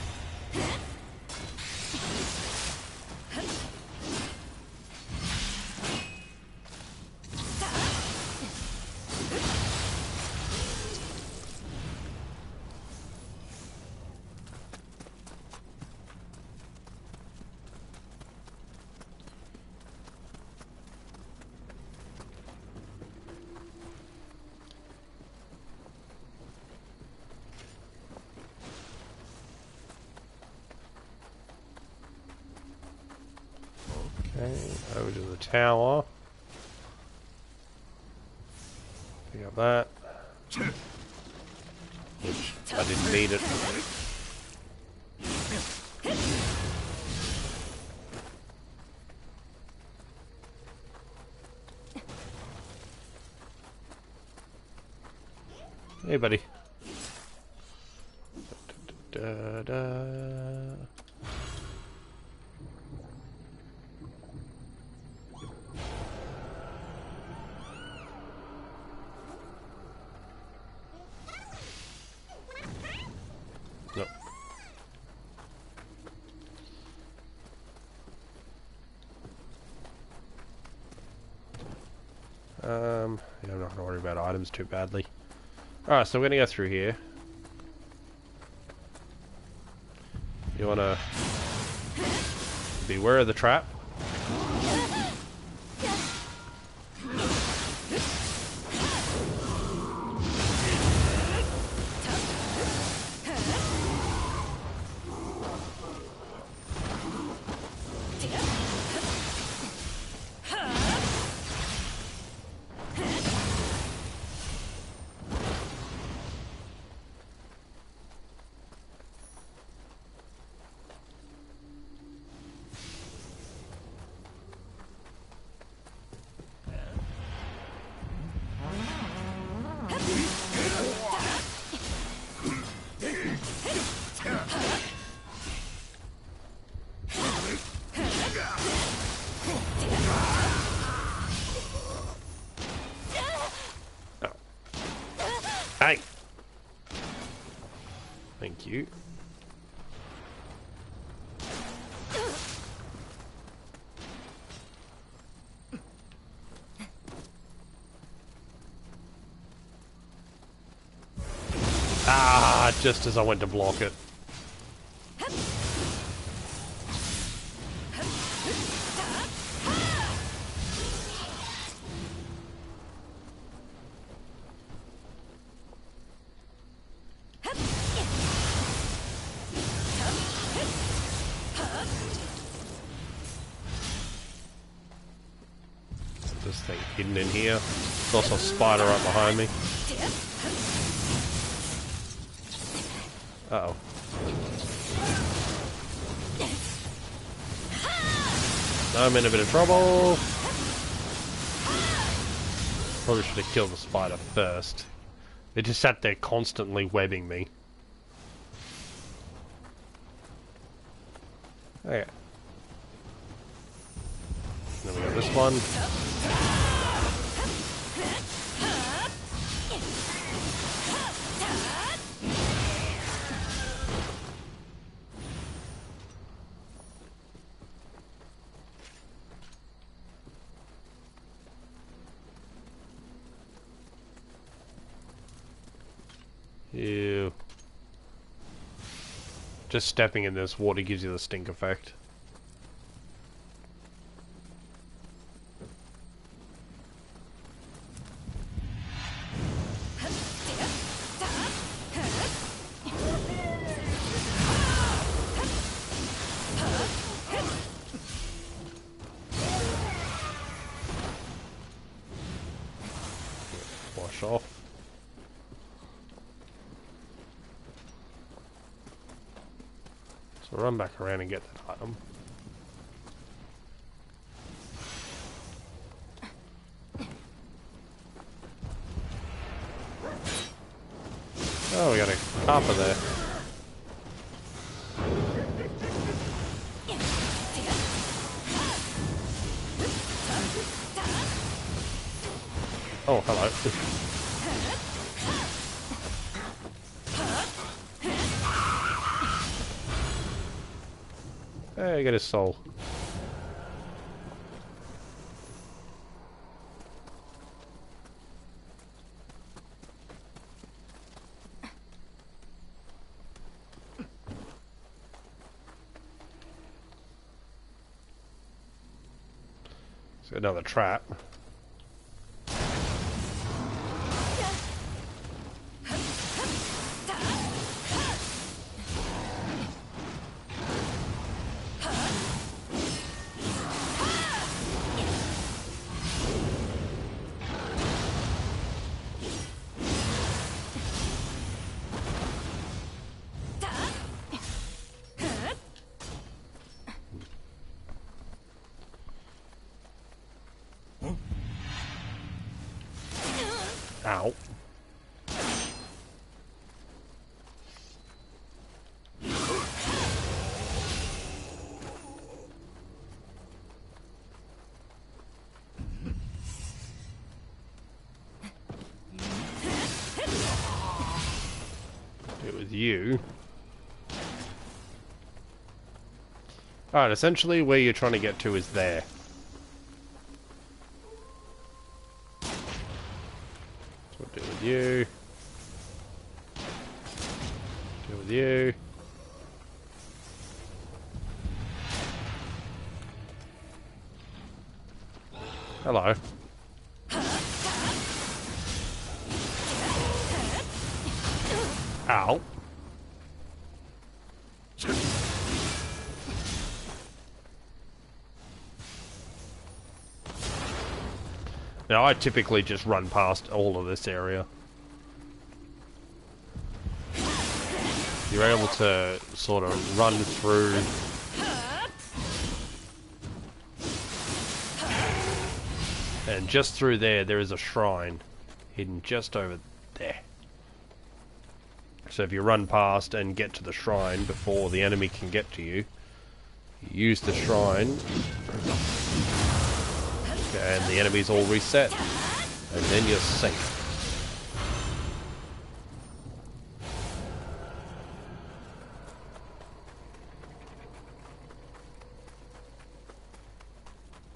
Okay, over to the tower. Pick up that. Which I didn't need it. Hey, buddy. Da, da. Nope. Yeah, I'm not gonna worry about items too badly. Alright, so we're gonna go through here. You wanna beware of the trap? Hey! Thank you. Ah, just as I went to block it. This thing hidden in here. There's also a spider right behind me. Uh-oh. I'm in a bit of trouble. Probably should have killed the spider first. It just sat there constantly webbing me. Okay. Then we got this one. Ew. Just stepping in this water gives you the stink effect. Wash off. So run back around and get that item. Oh, we got a copper there. Oh, hello. Hey, get his soul. So another trap. view. Alright, essentially where you're trying to get to is there. So we'll deal with you. Deal with you. Hello. Ow. Now, I typically just run past all of this area. You're able to sort of run through. And just through there is a shrine hidden just over there. So if you run past and get to the shrine before the enemy can get to you, you use the shrine, and the enemy's all reset, and then you're safe.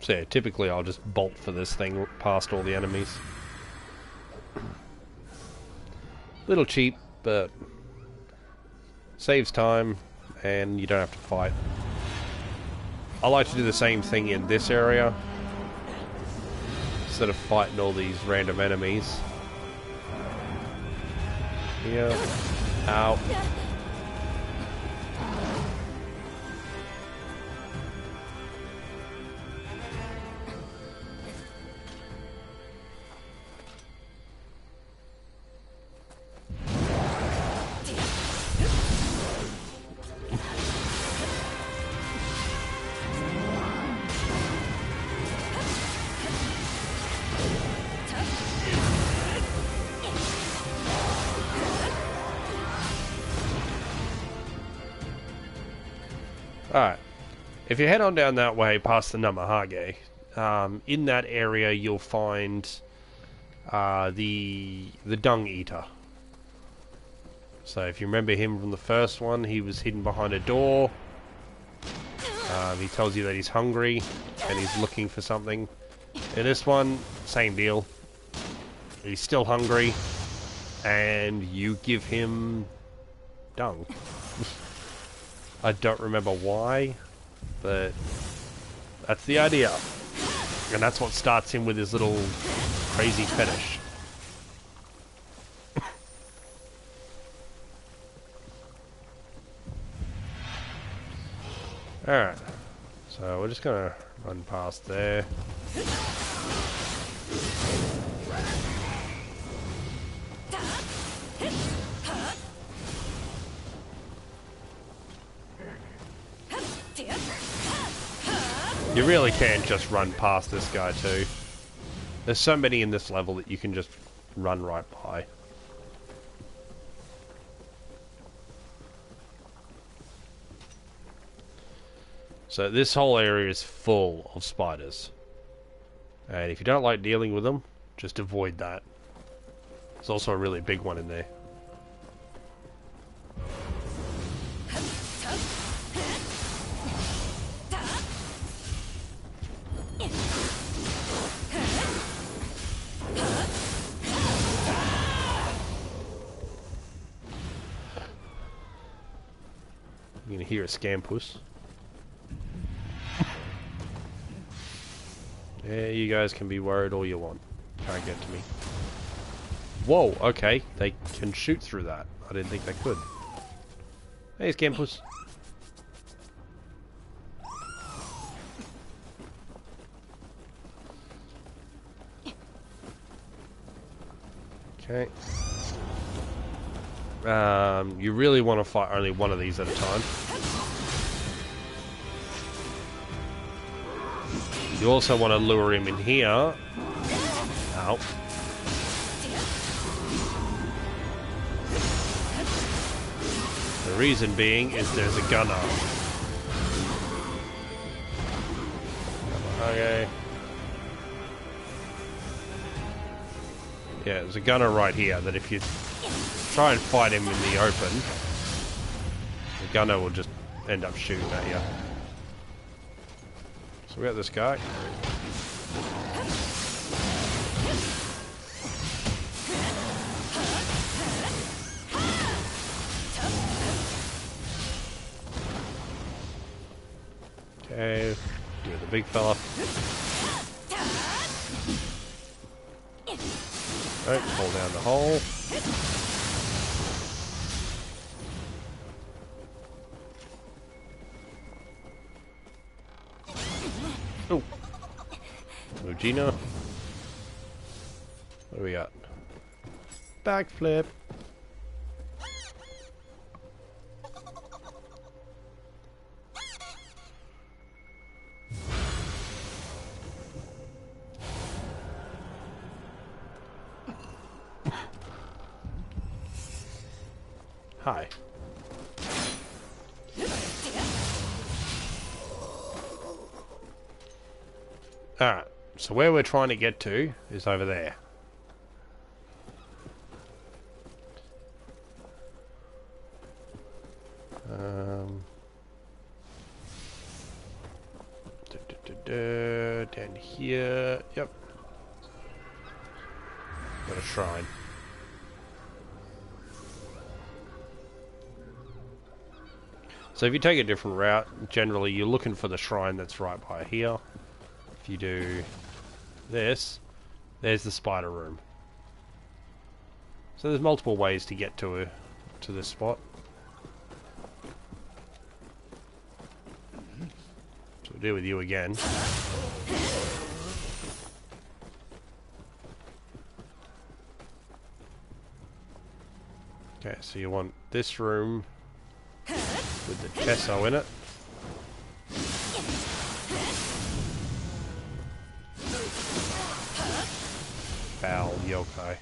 So yeah, typically I'll just bolt for this thing past all the enemies. Little cheap, but saves time, and you don't have to fight. I like to do the same thing in this area. Instead of fighting all these random enemies. Yeah. Ow. Alright, if you head on down that way past the Namahage, in that area you'll find the Dung Eater. So if you remember him from the first one, he was hidden behind a door. He tells you that he's hungry and he's looking for something. In this one, same deal. He's still hungry and you give him dung. I don't remember why, but that's the idea. And that's what starts him with his little crazy fetish. Alright, so we're just gonna run past there. You really can't just run past this guy too. There's so many in this level that you can just run right by. So this whole area is full of spiders. And if you don't like dealing with them, just avoid that. There's also a really big one in there. You can hear a scampus. Yeah, you guys can be worried all you want. Can't get to me. Whoa, okay. They can shoot through that. I didn't think they could. Hey, scampus. Okay. You really want to fight only one of these at a time. You also want to lure him in here. Ow. The reason being is there's a gunner. Okay. Yeah, there's a gunner right here that if you try and fight him in the open, gunner will just end up shooting at you. So we got this guy. Okay, you're the big fella. Alright, fall down the hole. Oh. Regina. What do we got? Backflip. Hi. Alright, so where we're trying to get to is over there. Down here. Yep. Got a shrine. So if you take a different route, generally you're looking for the shrine that's right by here. If you do this, there's the spider room. So there's multiple ways to get to this spot. So we'll deal with you again. Okay, so you want this room with the Tesso in it. Foul yokai.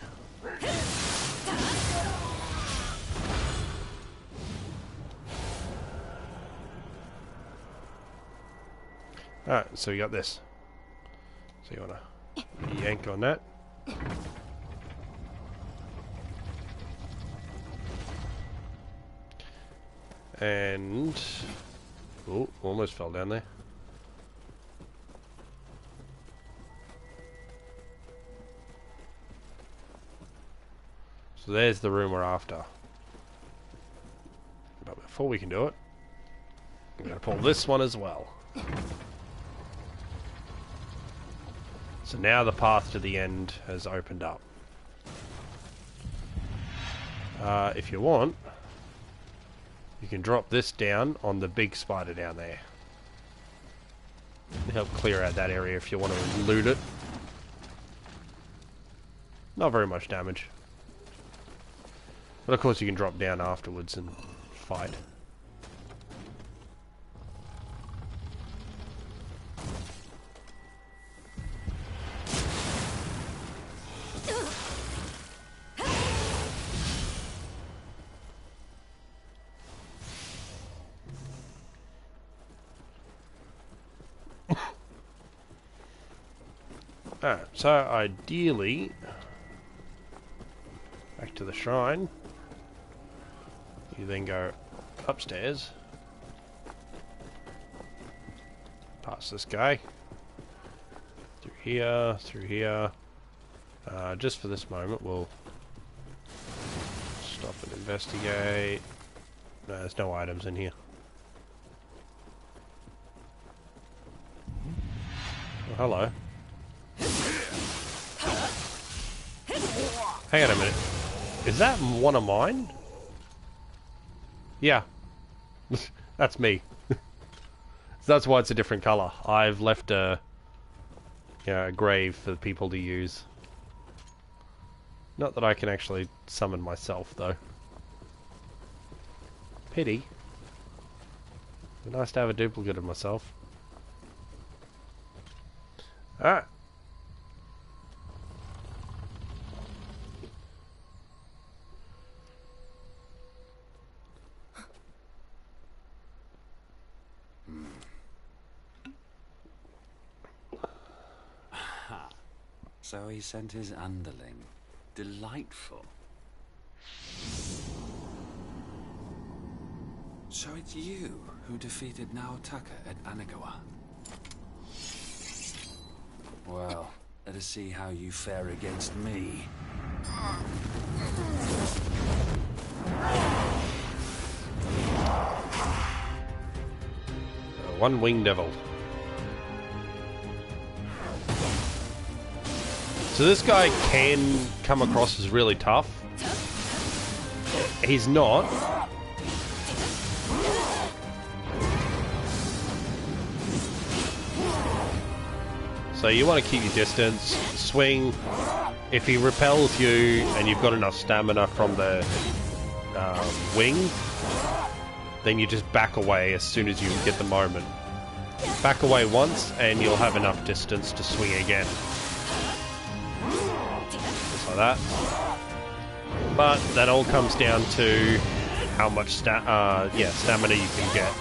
Alright, so you got this. So you wanna yank on that. And oh, almost fell down there. So there's the room we're after. But before we can do it, I'm going to pull this one as well. So now the path to the end has opened up. If you want, you can drop this down on the big spider down there. It'll help clear out that area if you want to loot it. Not very much damage. But of course you can drop down afterwards and fight. Alright, so ideally, back to the shrine. You then go upstairs, past this guy, through here. Just for this moment, we'll stop and investigate. No, there's no items in here. Oh, hello. Hang on a minute. Is that one of mine? Yeah. That's me. That's why it's a different color. I've left a grave for people to use. Not that I can actually summon myself, though. Pity. It'd be nice to have a duplicate of myself. Alright.
So he sent his underling. Delightful. So it's you who defeated Naotaka at Anagawa. Well, let us see how you fare against me.
One winged devil. So this guy can come across as really tough. He's not. So you want to keep your distance, swing. If he repels you and you've got enough stamina from the wing, then you just back away as soon as you get the moment. Back away once and you'll have enough distance to swing again. Just like that. But that all comes down to how much stamina you can get.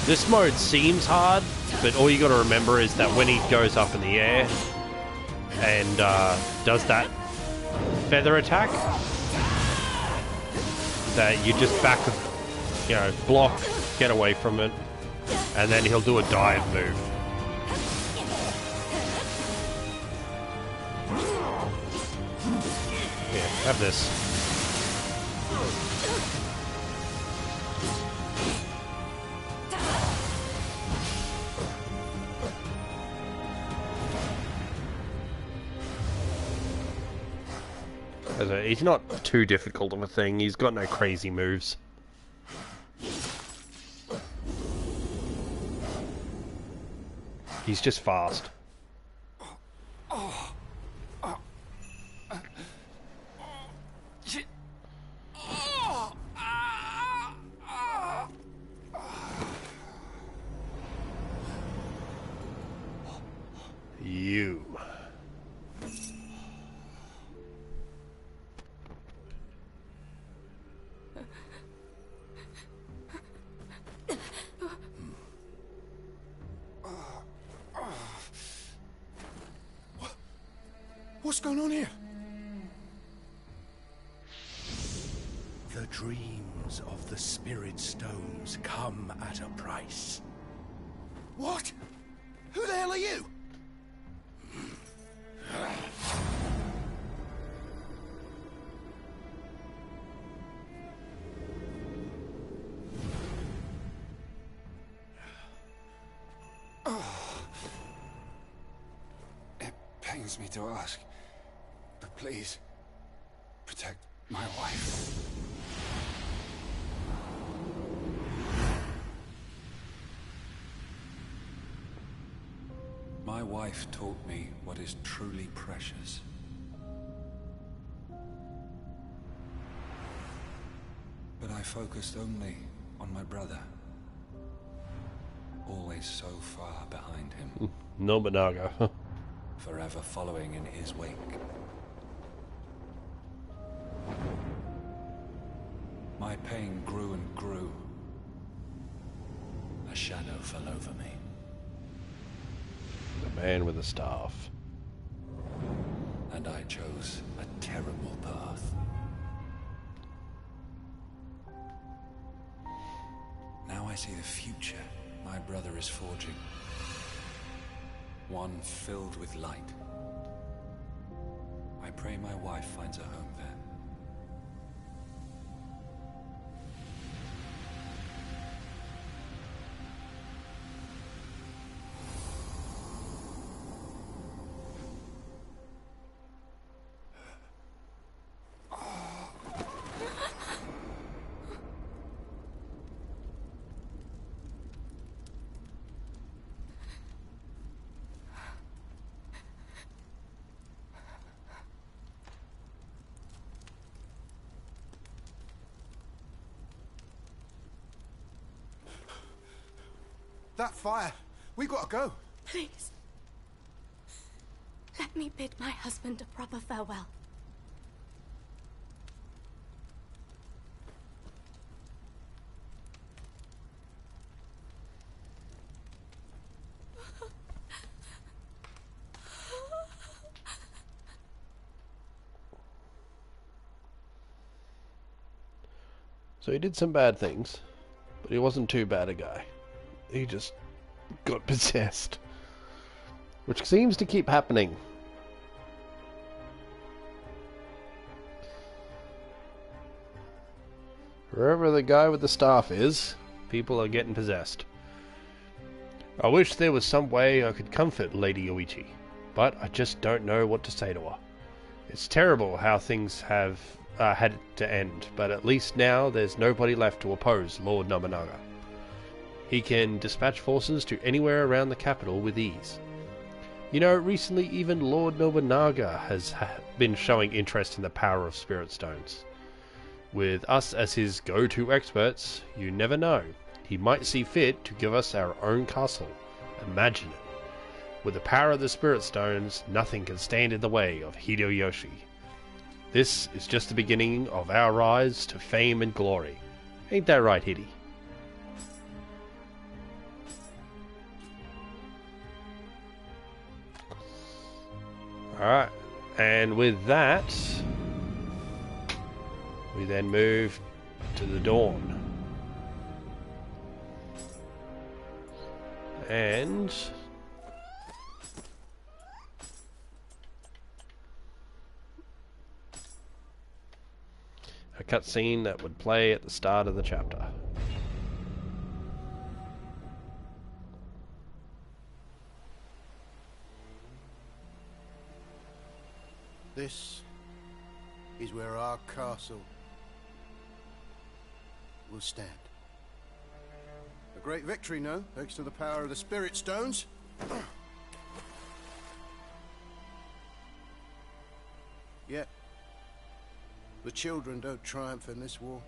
This mode seems hard, but all you got to remember is that when he goes up in the air and does that feather attack, that you just block, get away from it, and then he'll do a dive move. Yeah, have this. He's not too difficult of a thing. He's got no crazy moves. He's just fast. You.
What's going on here?
The dreams of the spirit stones come at a price.
What? Who the hell are you?
It pains me to ask, but please, protect my wife. My wife taught me what is truly precious. But I focused only on my brother. Always so far behind him.
Nobunaga.
Forever following in his wake. My pain grew and grew. A shadow fell over me.
The man with the staff.
And I chose a terrible path. Now I see the future my brother is forging. One filled with light. I pray my wife finds a home there.
That fire. We gotta go.
Please. Let me bid my husband a proper farewell.
So he did some bad things, but he wasn't too bad a guy. He just got possessed, which seems to keep happening. Wherever the guy with the staff is, people are getting possessed. I wish there was some way I could comfort Lady Yoichi, but I just don't know what to say to her. It's terrible how things have had to end, but at least now there's nobody left to oppose Lord Nobunaga. He can dispatch forces to anywhere around the capital with ease. You know, recently even Lord Nobunaga has been showing interest in the power of spirit stones. With us as his go-to experts, you never know. He might see fit to give us our own castle. Imagine it. With the power of the spirit stones, nothing can stand in the way of Hideyoshi. This is just the beginning of our rise to fame and glory. Ain't that right, Hide? Alright, and with that, we then move to the dawn. And a cutscene that would play at the start of the chapter.
This is where our castle will stand. A great victory, no? Thanks to the power of the spirit stones. Yet, the children don't triumph in this war.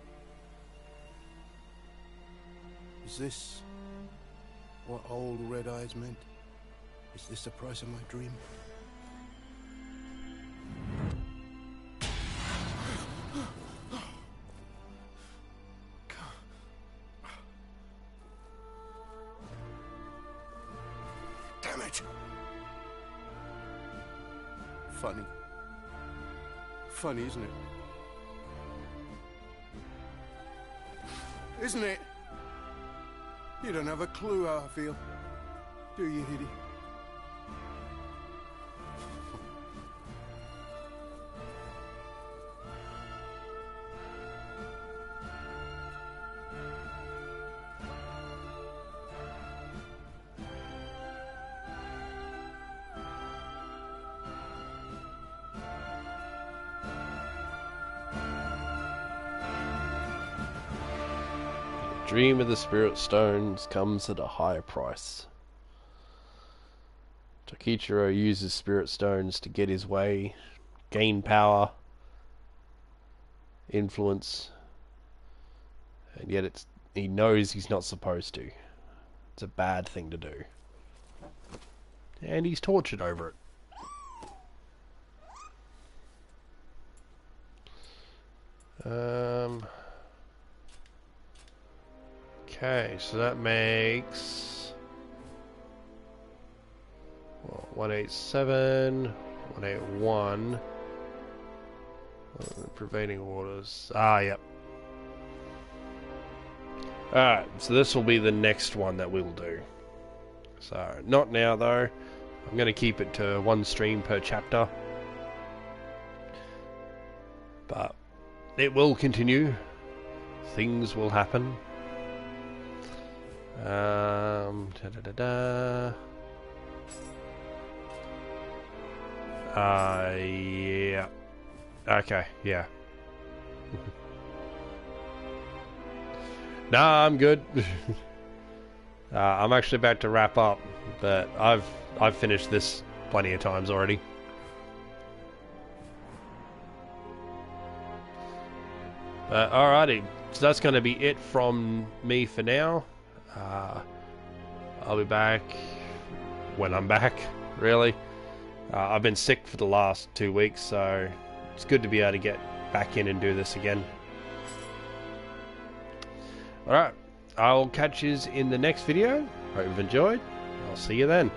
Is this what old Red Eyes meant? Is this the price of my dream? Damn it! Funny. Funny, isn't it? Isn't it? You don't have a clue how I feel, do you, Hide?
Dream of the spirit stones comes at a high price. Tokichiro uses spirit stones to get his way, gain power, influence, and yet he knows he's not supposed to. It's a bad thing to do. And he's tortured over it. Okay, so that makes 187, 181. Prevailing orders. Yep. Alright, so this will be the next one that we'll do. So, not now though. I'm going to keep it to one stream per chapter. But it will continue. Things will happen. Yeah. Okay, yeah. Nah, I'm good. I'm actually about to wrap up, but I've finished this plenty of times already. Alrighty, so that's going to be it from me for now. I'll be back when I'm back, really. I've been sick for the last 2 weeks, so it's good to be able to get back in and do this again. Alright, I'll catch you in the next video. Hope you've enjoyed. I'll see you then.